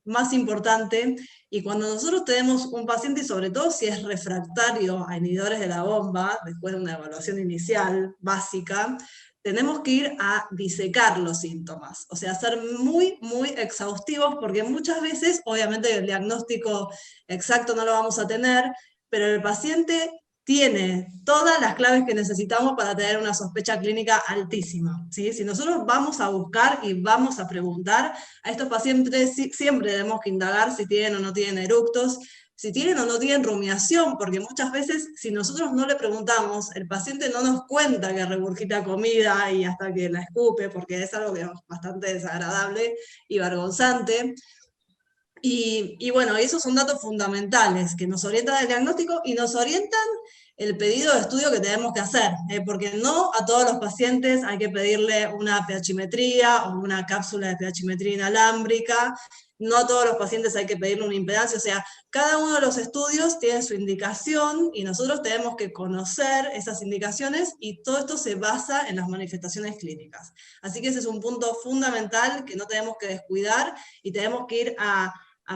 y cuando nosotros tenemos un paciente, y sobre todo si es refractario a inhibidores de la bomba, después de una evaluación inicial básica, tenemos que ir a disecar los síntomas, o sea, ser muy, muy exhaustivos, porque muchas veces, obviamente el diagnóstico exacto no lo vamos a tener, pero el paciente tiene todas las claves que necesitamos para tener una sospecha clínica altísima, ¿sí? Si nosotros vamos a buscar y vamos a preguntar, a estos pacientes siempre tenemos que indagar si tienen o no tienen eructos, si tienen o no tienen rumiación, porque muchas veces si nosotros no le preguntamos, el paciente no nos cuenta que regurgita comida y hasta que la escupe, porque es algo que es bastante desagradable y vergonzante. Y bueno, esos son datos fundamentales que nos orientan el diagnóstico y nos orientan el pedido de estudio que tenemos que hacer, porque no a todos los pacientes hay que pedirle una pHmetría o una cápsula de pHmetría inalámbrica, no a todos los pacientes hay que pedirle una impedancia, o sea, cada uno de los estudios tiene su indicación y nosotros tenemos que conocer esas indicaciones y todo esto se basa en las manifestaciones clínicas. Así que ese es un punto fundamental que no tenemos que descuidar y tenemos que ir a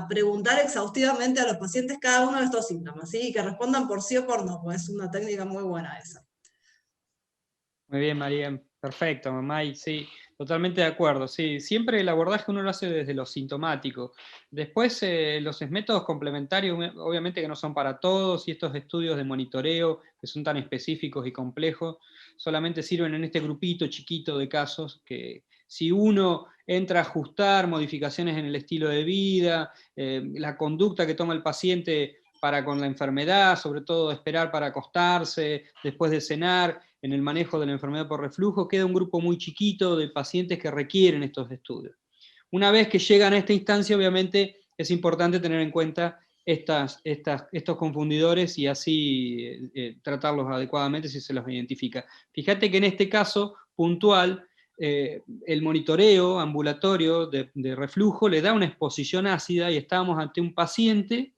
preguntar exhaustivamente a los pacientes cada uno de estos síntomas, ¿sí? Y que respondan por sí o por no, pues es una técnica muy buena esa. Muy bien, María, perfecto, May, sí, totalmente de acuerdo, sí, siempre el abordaje uno lo hace desde lo sintomático. Después los métodos complementarios, obviamente que no son para todos, y estos estudios de monitoreo, que son tan específicos y complejos, solamente sirven en este grupito chiquito de casos que si uno entra a ajustar modificaciones en el estilo de vida, la conducta que toma el paciente para con la enfermedad, sobre todo esperar para acostarse, después de cenar, en el manejo de la enfermedad por reflujo, queda un grupo muy chiquito de pacientes que requieren estos estudios. Una vez que llegan a esta instancia, obviamente es importante tener en cuenta estos confundidores y así tratarlos adecuadamente si se los identifica. Fíjate que en este caso puntual, el monitoreo ambulatorio de reflujo le da una exposición ácida y estábamos ante un paciente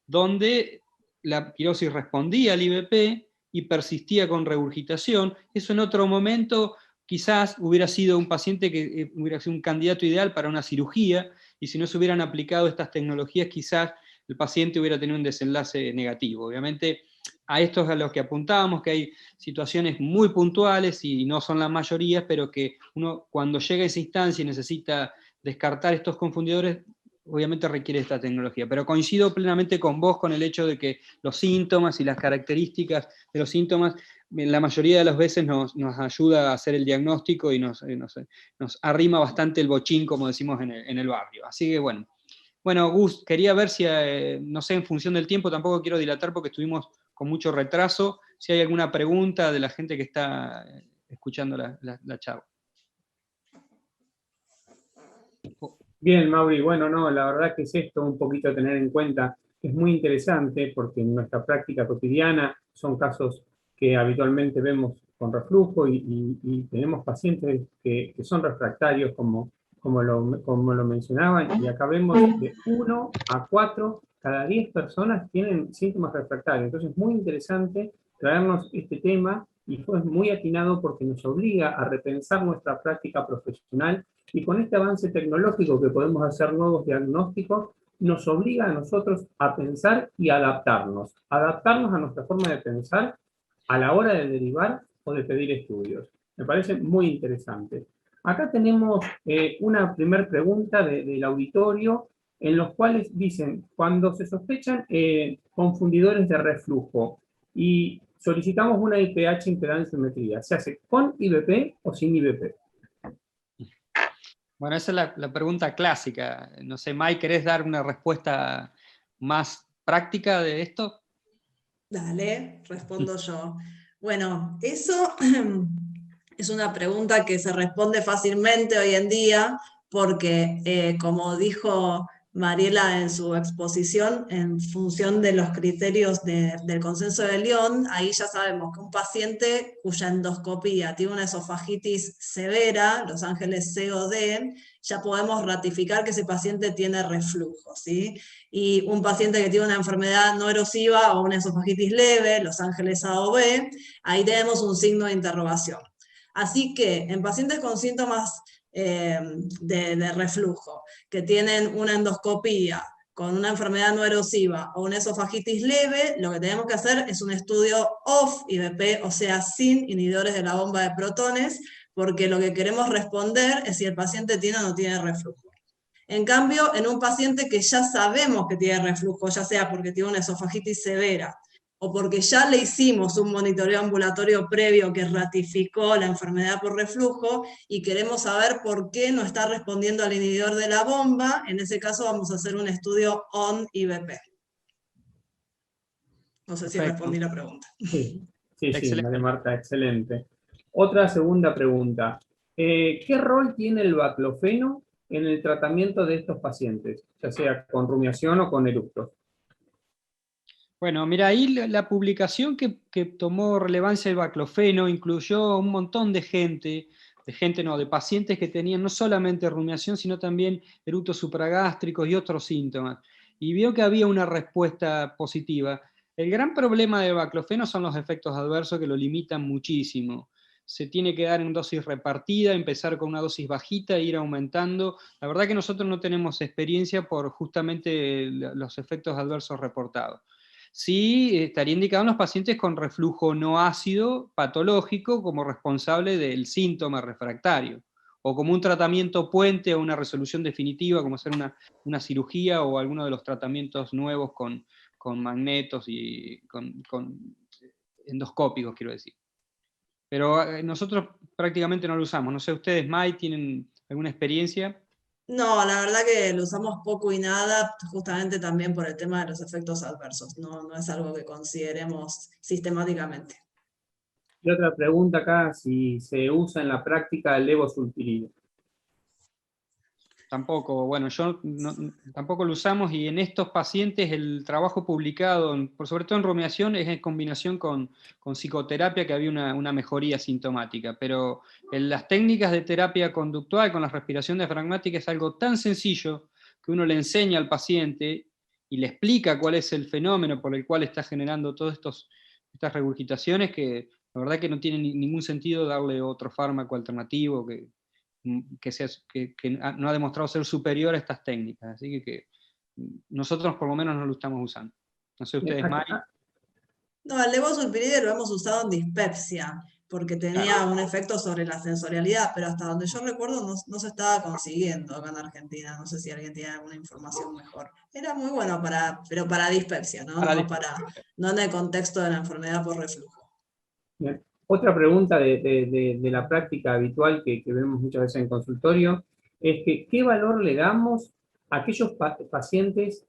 donde la pirosis respondía al IBP y persistía con regurgitación. Eso en otro momento quizás hubiera sido un paciente que hubiera sido un candidato ideal para una cirugía, y si no se hubieran aplicado estas tecnologías quizás el paciente hubiera tenido un desenlace negativo. Obviamente a estos a los que apuntábamos, que hay situaciones muy puntuales y no son la mayoría, pero que uno cuando llega a esa instancia y necesita descartar estos confundidores, obviamente requiere esta tecnología. Pero coincido plenamente con vos con el hecho de que los síntomas y las características de los síntomas, la mayoría de las veces nos ayuda a hacer el diagnóstico y nos arrima bastante el bochín, como decimos en el barrio. Así que bueno, Gus, quería ver si, no sé, en función del tiempo, tampoco quiero dilatar porque estuvimos con mucho retraso. Si hay alguna pregunta de la gente que está escuchando la charla. Bien, Mauri, bueno, no, la verdad que es esto un poquito a tener en cuenta. Es muy interesante porque en nuestra práctica cotidiana son casos que habitualmente vemos con reflujo y tenemos pacientes que son refractarios, como lo mencionaban, y acá vemos de 1 a 4, cada 10 personas tienen síntomas refractarios. Entonces es muy interesante traernos este tema y fue muy atinado porque nos obliga a repensar nuestra práctica profesional. Y con este avance tecnológico que podemos hacer nuevos diagnósticos, nos obliga a nosotros a pensar y adaptarnos a nuestra forma de pensar a la hora de derivar o de pedir estudios. Me parece muy interesante. Acá tenemos una primera pregunta del auditorio, en los cuales dicen, cuando se sospechan confundidores de reflujo y solicitamos una IPH impedanciometría, ¿se hace con IVP o sin IVP? Bueno, esa es la pregunta clásica. No sé, Mai, ¿querés dar una respuesta más práctica de esto? Dale, respondo yo. Bueno, eso es una pregunta que se responde fácilmente hoy en día porque, como dijo Mariela en su exposición, en función de los criterios del consenso de Lyon, ahí ya sabemos que un paciente cuya endoscopía tiene una esofagitis severa, Los Ángeles C o D, ya podemos ratificar que ese paciente tiene reflujo, ¿sí? Y un paciente que tiene una enfermedad no erosiva o una esofagitis leve, Los Ángeles A o B, ahí tenemos un signo de interrogación. Así que en pacientes con síntomas de reflujo, que tienen una endoscopía con una enfermedad no erosiva o una esofagitis leve, lo que tenemos que hacer es un estudio off-IVP, o sea, sin inhibidores de la bomba de protones, porque lo que queremos responder es si el paciente tiene o no tiene reflujo. En cambio, en un paciente que ya sabemos que tiene reflujo, ya sea porque tiene una esofagitis severa, o porque ya le hicimos un monitoreo ambulatorio previo que ratificó la enfermedad por reflujo, y queremos saber por qué no está respondiendo al inhibidor de la bomba, en ese caso vamos a hacer un estudio on-IVP. No sé si respondí la pregunta. Sí, María Marta, excelente. Otra segunda pregunta. ¿Qué rol tiene el baclofeno en el tratamiento de estos pacientes, ya sea con rumiación o con eructos? Bueno, mira, ahí la publicación que tomó relevancia el baclofeno incluyó un montón de pacientes que tenían no solamente rumiación, sino también eructos supragástricos y otros síntomas. Y vio que había una respuesta positiva. El gran problema del baclofeno son los efectos adversos que lo limitan muchísimo. Se tiene que dar en dosis repartida, empezar con una dosis bajita e ir aumentando. La verdad que nosotros no tenemos experiencia por justamente los efectos adversos reportados. Sí, estaría indicado en los pacientes con reflujo no ácido patológico como responsable del síntoma refractario, o como un tratamiento puente a una resolución definitiva, como hacer una cirugía o alguno de los tratamientos nuevos con magnetos y con endoscópicos, quiero decir. Pero nosotros prácticamente no lo usamos. No sé, ¿ustedes, Mai, tienen alguna experiencia? No, la verdad que lo usamos poco y nada, justamente también por el tema de los efectos adversos. No es algo que consideremos sistemáticamente. Y otra pregunta acá, si se usa en la práctica el levosulfirido. Tampoco, bueno, tampoco lo usamos, y en estos pacientes el trabajo publicado, sobre todo en rumiación, es en combinación con psicoterapia, que había una mejoría sintomática, pero en las técnicas de terapia conductual con la respiración diafragmática es algo tan sencillo que uno le enseña al paciente y le explica cuál es el fenómeno por el cual está generando todas estas regurgitaciones, que la verdad que no tiene ningún sentido darle otro fármaco alternativo que no ha demostrado ser superior a estas técnicas. Así que nosotros por lo menos no lo estamos usando. No sé ustedes, Mari. No, el levosulfiride lo hemos usado en dispepsia, porque tenía un efecto sobre la sensorialidad, pero hasta donde yo recuerdo no se estaba consiguiendo acá en Argentina. No sé si alguien tiene alguna información mejor. Era muy bueno pero para dispepsia, ¿no? No en el contexto de la enfermedad por reflujo. Bien. Otra pregunta de la práctica habitual que vemos muchas veces en consultorio es que ¿qué valor le damos aquellos pacientes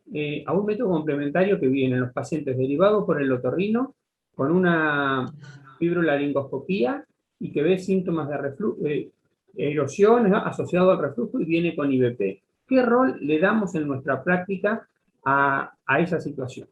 a un método complementario que vienen los pacientes derivados por el otorrino con una fibrolaringoscopía y que ve síntomas de erosión, ¿no?, asociado al reflujo y viene con IBP. ¿Qué rol le damos en nuestra práctica a esa situación?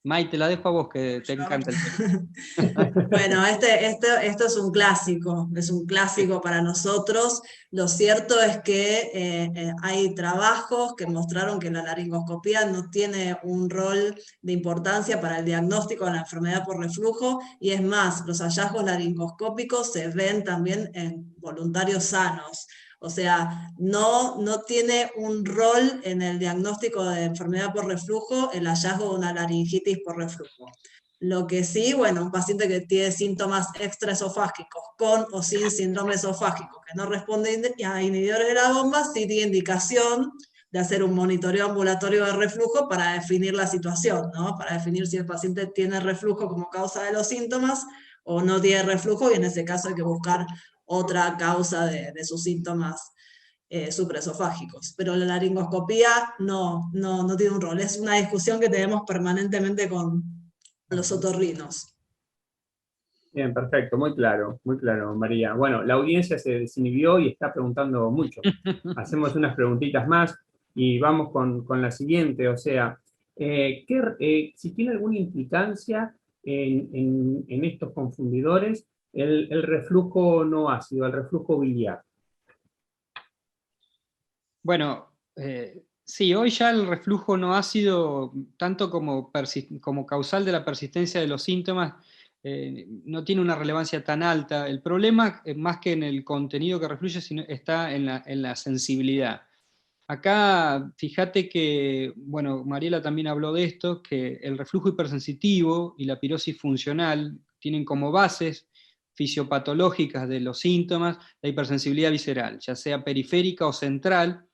May, te la dejo a vos, que te encanta el tema. Bueno, esto es un clásico para nosotros. Lo cierto es que hay trabajos que mostraron que la laringoscopía no tiene un rol de importancia para el diagnóstico de la enfermedad por reflujo, y es más, los hallazgos laringoscópicos se ven también en voluntarios sanos. O sea, no tiene un rol en el diagnóstico de enfermedad por reflujo el hallazgo de una laringitis por reflujo. Lo que sí, bueno, un paciente que tiene síntomas extraesofágicos, con o sin síndrome esofágico, que no responde a inhibidores de la bomba, sí tiene indicación de hacer un monitoreo ambulatorio de reflujo para definir la situación, ¿no? Para definir si el paciente tiene reflujo como causa de los síntomas o no tiene reflujo, y en ese caso hay que buscar otra causa de sus síntomas supraesofágicos. Pero la laringoscopía no tiene un rol. Es una discusión que tenemos permanentemente con los otorrinos. Bien, perfecto, muy claro, María. Bueno, la audiencia se desinhibió y está preguntando mucho. Hacemos unas preguntitas más y vamos con la siguiente, o sea, si tiene alguna implicancia en estos confundidores el reflujo no ácido, el reflujo biliar. Bueno, sí, hoy ya el reflujo no ácido, tanto como causal de la persistencia de los síntomas, no tiene una relevancia tan alta. El problema, más que en el contenido que refluye, está en la sensibilidad. Acá, fíjate que, bueno, Mariela también habló de esto, que el reflujo hipersensitivo y la pirosis funcional tienen como bases fisiopatológicas de los síntomas la hipersensibilidad visceral, ya sea periférica o central,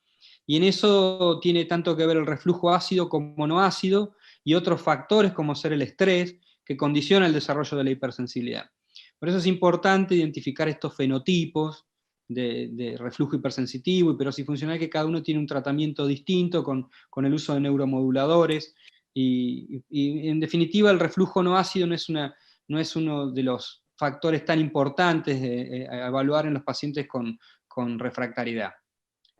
y en eso tiene tanto que ver el reflujo ácido como no ácido, y otros factores como ser el estrés, que condiciona el desarrollo de la hipersensibilidad. Por eso es importante identificar estos fenotipos de reflujo hipersensitivo y pirosis funcional, que cada uno tiene un tratamiento distinto con el uso de neuromoduladores, y en definitiva el reflujo no ácido no es uno de los factores tan importantes a evaluar en los pacientes con refractariedad.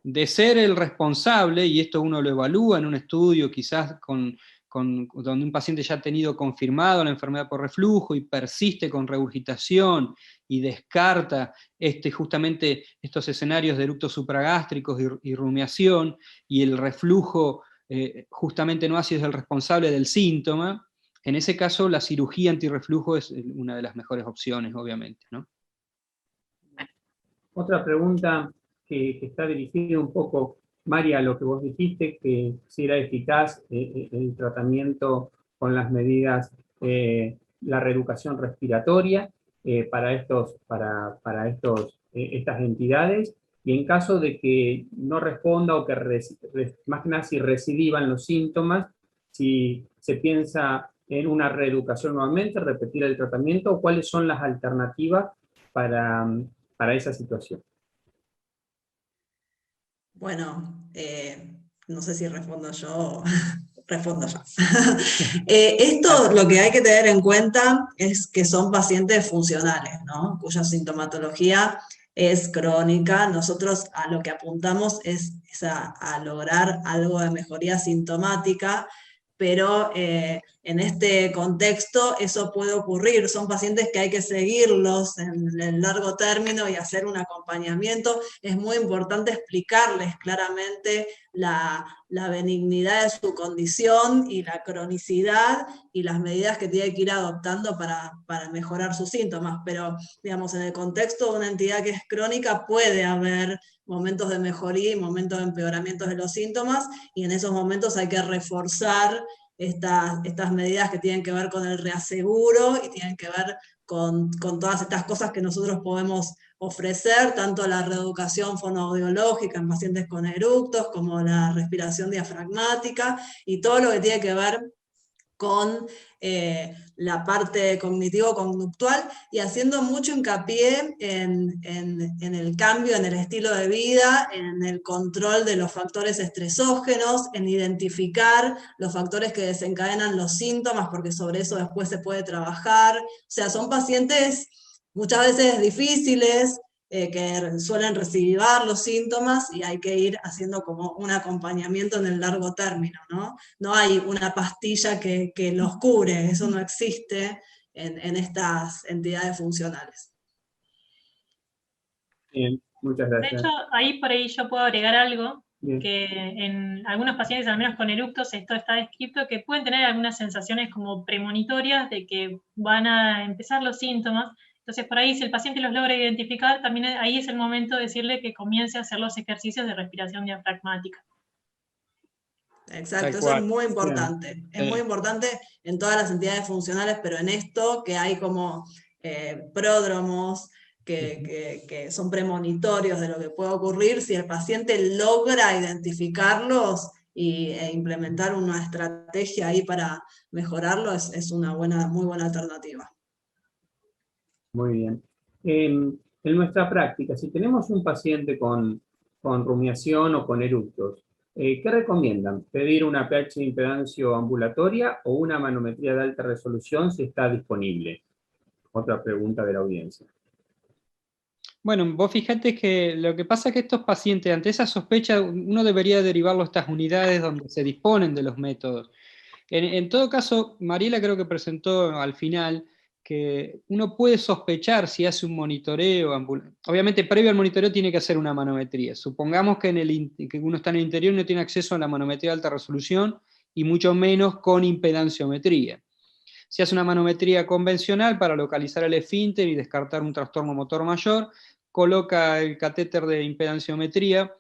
De ser el responsable, y esto uno lo evalúa en un estudio quizás donde un paciente ya ha tenido confirmado la enfermedad por reflujo y persiste con regurgitación y descarta justamente estos escenarios de eructos supragástricos y rumiación, y el reflujo justamente no ácido es el responsable del síntoma, en ese caso la cirugía antirreflujo es una de las mejores opciones, obviamente, ¿no? Otra pregunta que está dirigida un poco, María, a lo que vos dijiste, que si era eficaz el tratamiento con las medidas, la reeducación respiratoria para estas entidades, y en caso de que no responda o que más que nada si recidivan los síntomas, si se piensa en una reeducación nuevamente, repetir el tratamiento, o cuáles son las alternativas para esa situación. Bueno, no sé si respondo yo. Respondo yo. Esto lo que hay que tener en cuenta es que son pacientes funcionales, ¿no? Cuya sintomatología es crónica. Nosotros a lo que apuntamos es a lograr algo de mejoría sintomática, pero en este contexto eso puede ocurrir. Son pacientes que hay que seguirlos en el largo término y hacer un acompañamiento. Es muy importante explicarles claramente la benignidad de su condición y la cronicidad y las medidas que tiene que ir adoptando para mejorar sus síntomas. Pero, digamos, en el contexto de una entidad que es crónica puede haber momentos de mejoría y momentos de empeoramiento de los síntomas, y en esos momentos hay que reforzar estas medidas que tienen que ver con el reaseguro y tienen que ver con todas estas cosas que nosotros podemos ofrecer, tanto la reeducación fonoaudiológica en pacientes con eructos, como la respiración diafragmática, y todo lo que tiene que ver con la parte cognitivo-conductual y haciendo mucho hincapié en el cambio en el estilo de vida, en el control de los factores estresógenos, en identificar los factores que desencadenan los síntomas, porque sobre eso después se puede trabajar. O sea, son pacientes muchas veces difíciles, que suelen recibir los síntomas y hay que ir haciendo como un acompañamiento en el largo término, ¿no? No hay una pastilla que los cure, eso no existe en estas entidades funcionales. Bien, muchas De gracias. hecho, ahí por ahí yo puedo agregar algo, Bien. que en algunos pacientes, al menos con eructos, esto está descrito, que pueden tener algunas sensaciones como premonitorias de que van a empezar los síntomas. Entonces, por ahí, si el paciente los logra identificar, también ahí es el momento de decirle que comience a hacer los ejercicios de respiración diafragmática. Exacto, eso es muy importante. Bien. Es muy importante en todas las entidades funcionales, pero en esto que hay como pródromos, que son premonitorios de lo que puede ocurrir, si el paciente logra identificarlos e implementar una estrategia ahí para mejorarlo, es una muy buena alternativa. Muy bien. En nuestra práctica, si tenemos un paciente con rumiación o con eructos, ¿qué recomiendan? ¿Pedir una pH de impedancio ambulatoria o una manometría de alta resolución si está disponible? Otra pregunta de la audiencia. Bueno, vos fíjate que lo que pasa es que estos pacientes, ante esa sospecha, uno debería derivarlo a estas unidades donde se disponen de los métodos. En todo caso, Mariela creo que presentó al final que uno puede sospechar si hace un monitoreo, obviamente previo al monitoreo tiene que hacer una manometría. Supongamos que, que uno está en el interior y no tiene acceso a la manometría de alta resolución y mucho menos con impedanciometría. Si hace una manometría convencional para localizar el esfínter y descartar un trastorno motor mayor, coloca el catéter de impedanciometría,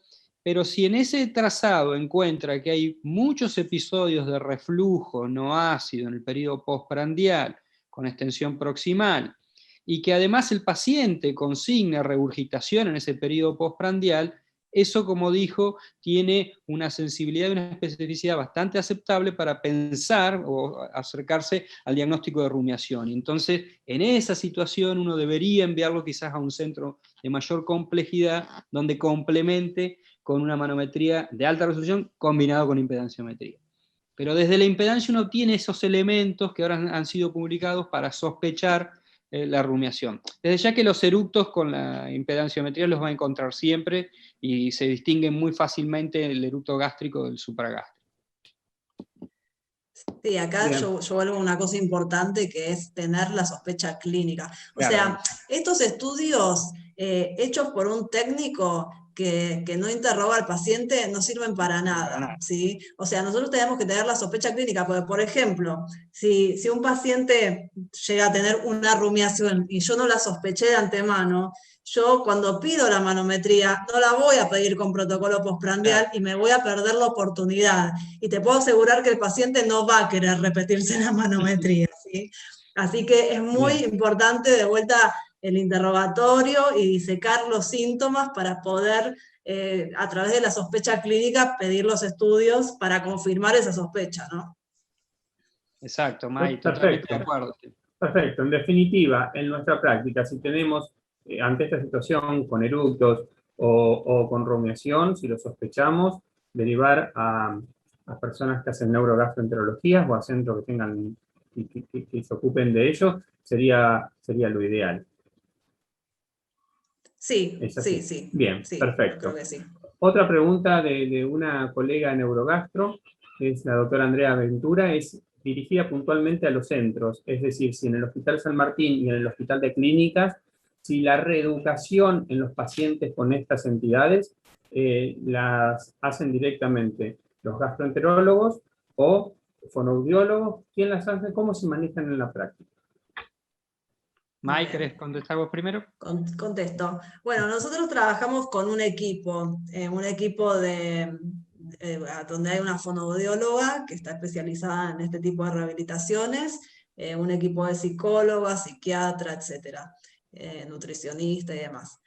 pero si en ese trazado encuentra que hay muchos episodios de reflujo no ácido en el periodo postprandial con extensión proximal y que además el paciente consigne regurgitación en ese periodo postprandial, eso, como dijo, tiene una sensibilidad y una especificidad bastante aceptable para pensar o acercarse al diagnóstico de rumiación. Y entonces, en esa situación, uno debería enviarlo quizás a un centro de mayor complejidad, donde complemente con una manometría de alta resolución combinado con impedanciometría. Pero desde la impedancia uno tiene esos elementos que ahora han sido publicados para sospechar la rumiación. Desde ya que los eructos con la impedanciometría los va a encontrar siempre y se distinguen muy fácilmente el eructo gástrico del supragástrico. Sí, acá yo vuelvo a una cosa importante que es tener la sospecha clínica. O sea, estos estudios hechos por un técnico que no interroga al paciente no sirven para nada, ¿sí? O sea, nosotros tenemos que tener la sospecha clínica, porque, por ejemplo, si un paciente llega a tener una rumiación y yo no la sospeché de antemano, yo cuando pido la manometría no la voy a pedir con protocolo postprandial y me voy a perder la oportunidad. Y te puedo asegurar que el paciente no va a querer repetirse la manometría, ¿sí? Así que es muy importante de vuelta el interrogatorio y disecar los síntomas para poder, a través de la sospecha clínica, pedir los estudios para confirmar esa sospecha, ¿no? Exacto, May, totalmente de acuerdo. Perfecto. En definitiva, en nuestra práctica, si tenemos ante esta situación con eructos o con rumiación, si lo sospechamos, derivar a personas que hacen neurogastroenterologías o a centros que tengan que se ocupen de ello, sería lo ideal. Sí, sí. Bien, sí, perfecto. Creo que sí. Otra pregunta de una colega neurogastro, que es la doctora Andrea Ventura, es dirigida puntualmente a los centros, es decir, si en el Hospital San Martín y en el Hospital de Clínicas, si la reeducación en los pacientes con estas entidades las hacen directamente los gastroenterólogos o fonoaudiólogos, ¿quién las hace? ¿Cómo se manejan en la práctica? May, ¿querés contestar vos primero? Contesto. Bueno, nosotros trabajamos con un equipo donde hay una fonoaudióloga que está especializada en este tipo de rehabilitaciones, un equipo de psicólogas, psiquiatra, etcétera, nutricionista y demás.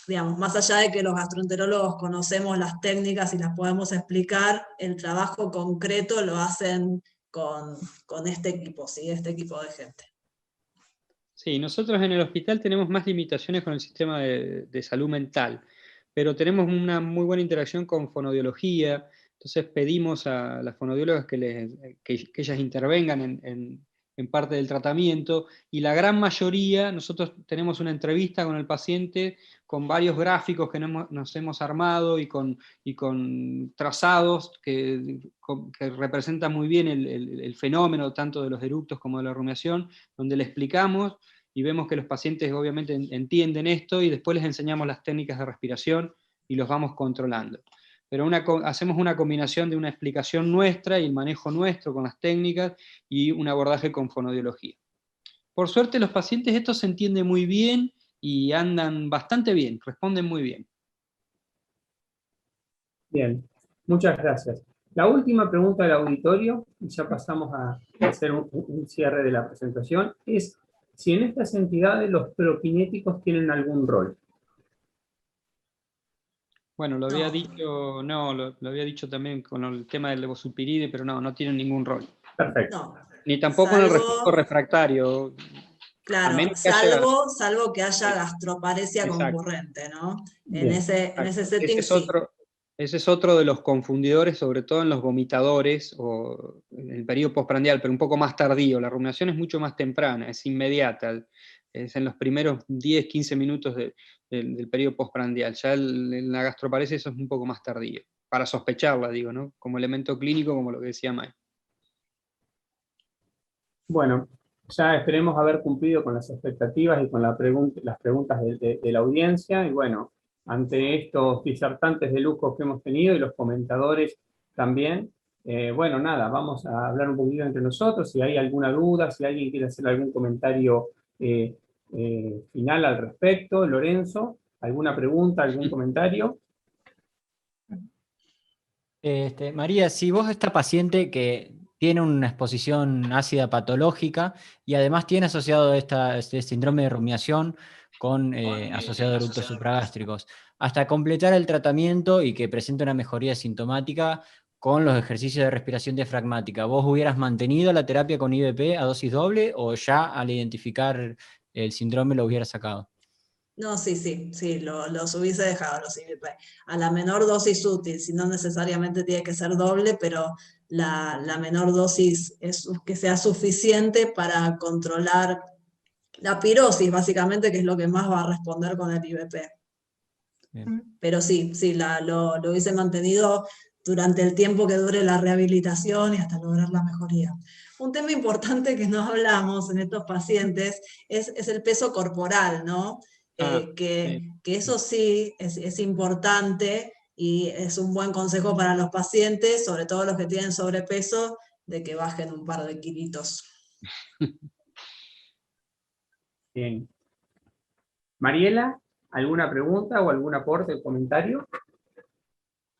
Digamos, más allá de que los gastroenterólogos conocemos las técnicas y las podemos explicar, el trabajo concreto lo hacen con este equipo, ¿sí? Este equipo de gente. Sí, nosotros en el hospital tenemos más limitaciones con el sistema de salud mental, pero tenemos una muy buena interacción con fonoaudiología, entonces pedimos a las fonoaudiólogas que ellas intervengan en parte del tratamiento, y la gran mayoría, nosotros tenemos una entrevista con el paciente con varios gráficos que nos hemos armado y con trazados que representan muy bien el fenómeno tanto de los eructos como de la rumiación, donde le explicamos y vemos que los pacientes obviamente entienden esto, y después les enseñamos las técnicas de respiración y los vamos controlando. Pero hacemos una combinación de una explicación nuestra y el manejo nuestro con las técnicas y un abordaje con fonoaudiología. Por suerte los pacientes esto se entiende muy bien y andan bastante bien, responden muy bien. Bien, muchas gracias. La última pregunta del auditorio, y ya pasamos a hacer un cierre de la presentación, es si en estas entidades los prokinéticos tienen algún rol. Bueno, lo había dicho, lo había dicho también con el tema del levosupiride, pero no tienen ningún rol. Perfecto. No. Ni tampoco en el reflujo refractario. Claro, salvo que haya gastroparesia concurrente, ¿no? En ese setting sí. Ese es otro de los confundidores, sobre todo en los vomitadores o en el periodo postprandial, pero un poco más tardío. La rumiación es mucho más temprana, es inmediata, es en los primeros 10-15 minutos del periodo postprandial. Ya en la gastroparesia eso es un poco más tardío, para sospecharla, digo, ¿no? Como elemento clínico, como lo que decía May. Bueno, ya esperemos haber cumplido con las expectativas y con las preguntas de la audiencia, y bueno, ante estos disertantes de lujo que hemos tenido y los comentadores también, bueno, nada, vamos a hablar un poquito entre nosotros, si hay alguna duda, si alguien quiere hacer algún comentario final al respecto. Lorenzo, ¿alguna pregunta, algún comentario? María, si vos esta paciente que tiene una exposición ácida patológica y además tiene asociado este síndrome de rumiación con asociado a eructos supragástricos, hasta completar el tratamiento y que presente una mejoría sintomática con los ejercicios de respiración diafragmática, ¿vos hubieras mantenido la terapia con IVP a dosis doble o ya al identificar el síndrome lo hubieras sacado? No, sí, los hubiese dejado los IVP. A la menor dosis útil, si no necesariamente tiene que ser doble, pero la menor dosis es que sea suficiente para controlar la pirosis, básicamente, que es lo que más va a responder con el IVP. Bien. Pero sí, lo hubiese mantenido durante el tiempo que dure la rehabilitación y hasta lograr la mejoría. Un tema importante que no hablamos en estos pacientes es el peso corporal, ¿no? Que eso sí es importante y es un buen consejo para los pacientes, sobre todo los que tienen sobrepeso, de que bajen un par de kilitos. Bien. Mariela, ¿alguna pregunta o algún aporte o comentario?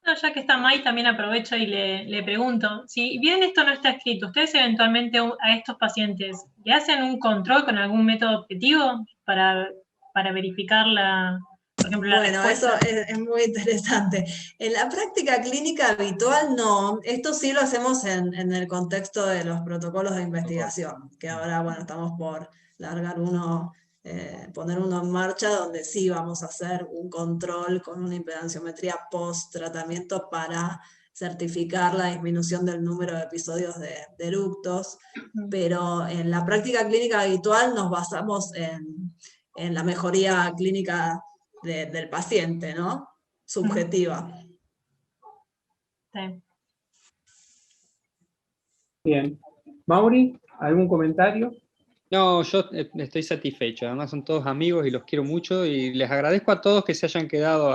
No, ya que está May, también aprovecho y le pregunto, si bien esto no está escrito, ¿ustedes eventualmente a estos pacientes le hacen un control con algún método objetivo para verificar por ejemplo, la respuesta? Eso es muy interesante. En la práctica clínica habitual no, esto sí lo hacemos en el contexto de los protocolos de investigación, que ahora, bueno, estamos por largar poner uno en marcha donde sí vamos a hacer un control con una impedanciometría post-tratamiento para certificar la disminución del número de episodios de eructos, pero en la práctica clínica habitual nos basamos en la mejoría clínica del paciente, ¿no? Subjetiva. Sí. Bien. Mauri, ¿algún comentario? No, yo estoy satisfecho, además son todos amigos y los quiero mucho, y les agradezco a todos que se hayan quedado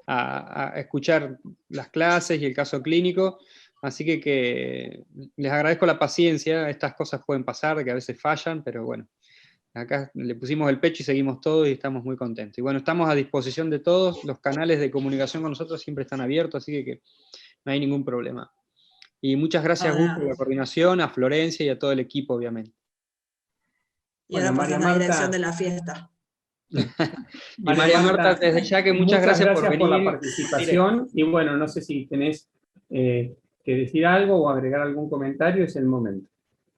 a escuchar las clases y el caso clínico, así que les agradezco la paciencia. Estas cosas pueden pasar, que a veces fallan, pero bueno, acá le pusimos el pecho y seguimos todos y estamos muy contentos. Y bueno, estamos a disposición de todos, los canales de comunicación con nosotros siempre están abiertos, así que no hay ningún problema. Y muchas gracias, Gus, por la coordinación, a Florencia y a todo el equipo, obviamente. Y ahora pasan a la dirección de la fiesta. Y María Marta, desde ya que muchas gracias por venir. Por la participación. Y bueno, no sé si tenés que decir algo o agregar algún comentario, es el momento.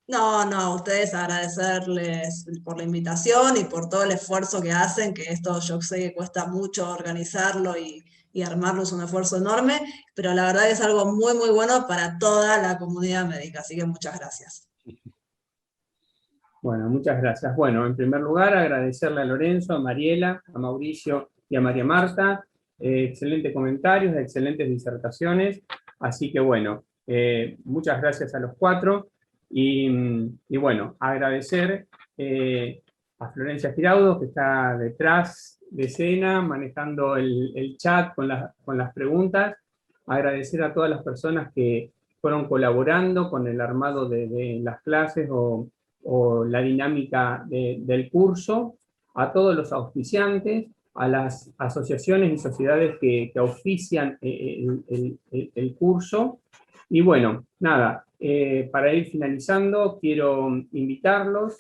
No, a ustedes agradecerles por la invitación y por todo el esfuerzo que hacen, que esto yo sé que cuesta mucho organizarlo y armarlo, es un esfuerzo enorme, pero la verdad que es algo muy, muy bueno para toda la comunidad médica, así que muchas gracias. Bueno, muchas gracias. Bueno, en primer lugar, agradecerle a Lorenzo, a Mariela, a Mauricio y a María Marta. Excelentes comentarios, excelentes disertaciones. Así que bueno, muchas gracias a los cuatro. Y bueno, agradecer a Florencia Giraudo, que está detrás de escena, manejando el chat con las preguntas. Agradecer a todas las personas que fueron colaborando con el armado de las clases o la dinámica del curso, a todos los auspiciantes, a las asociaciones y sociedades que auspician el curso. Y bueno, nada, para ir finalizando, quiero invitarlas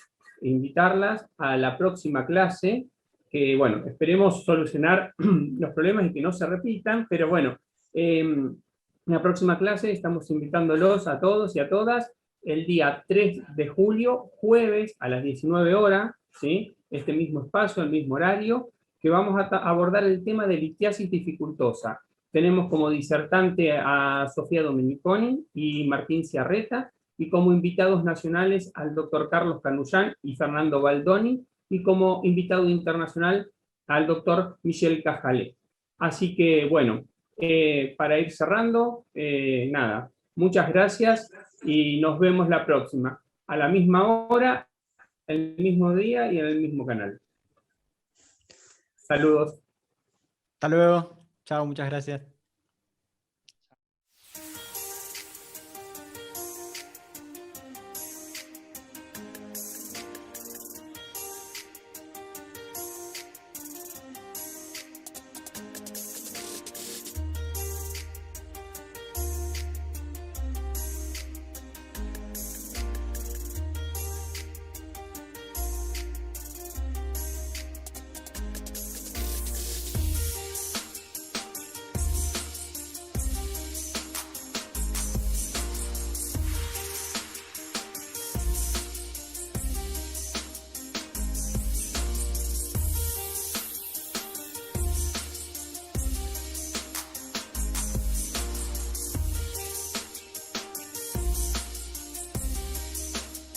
a la próxima clase, que bueno, esperemos solucionar los problemas y que no se repitan, pero bueno, en la próxima clase estamos invitándolos a todos y a todas el día 3 de julio, jueves a las 19 horas, ¿sí? Este mismo espacio, el mismo horario, que vamos a abordar el tema de litiasis dificultosa. Tenemos como disertante a Sofía Domeniconi y Martín Ciarreta, y como invitados nacionales al doctor Carlos Canullán y Fernando Baldoni, y como invitado internacional al doctor Michel Cajalé. Así que, bueno, para ir cerrando, nada, muchas gracias y nos vemos la próxima, a la misma hora, el mismo día y en el mismo canal. Saludos. Hasta luego. Chao, muchas gracias.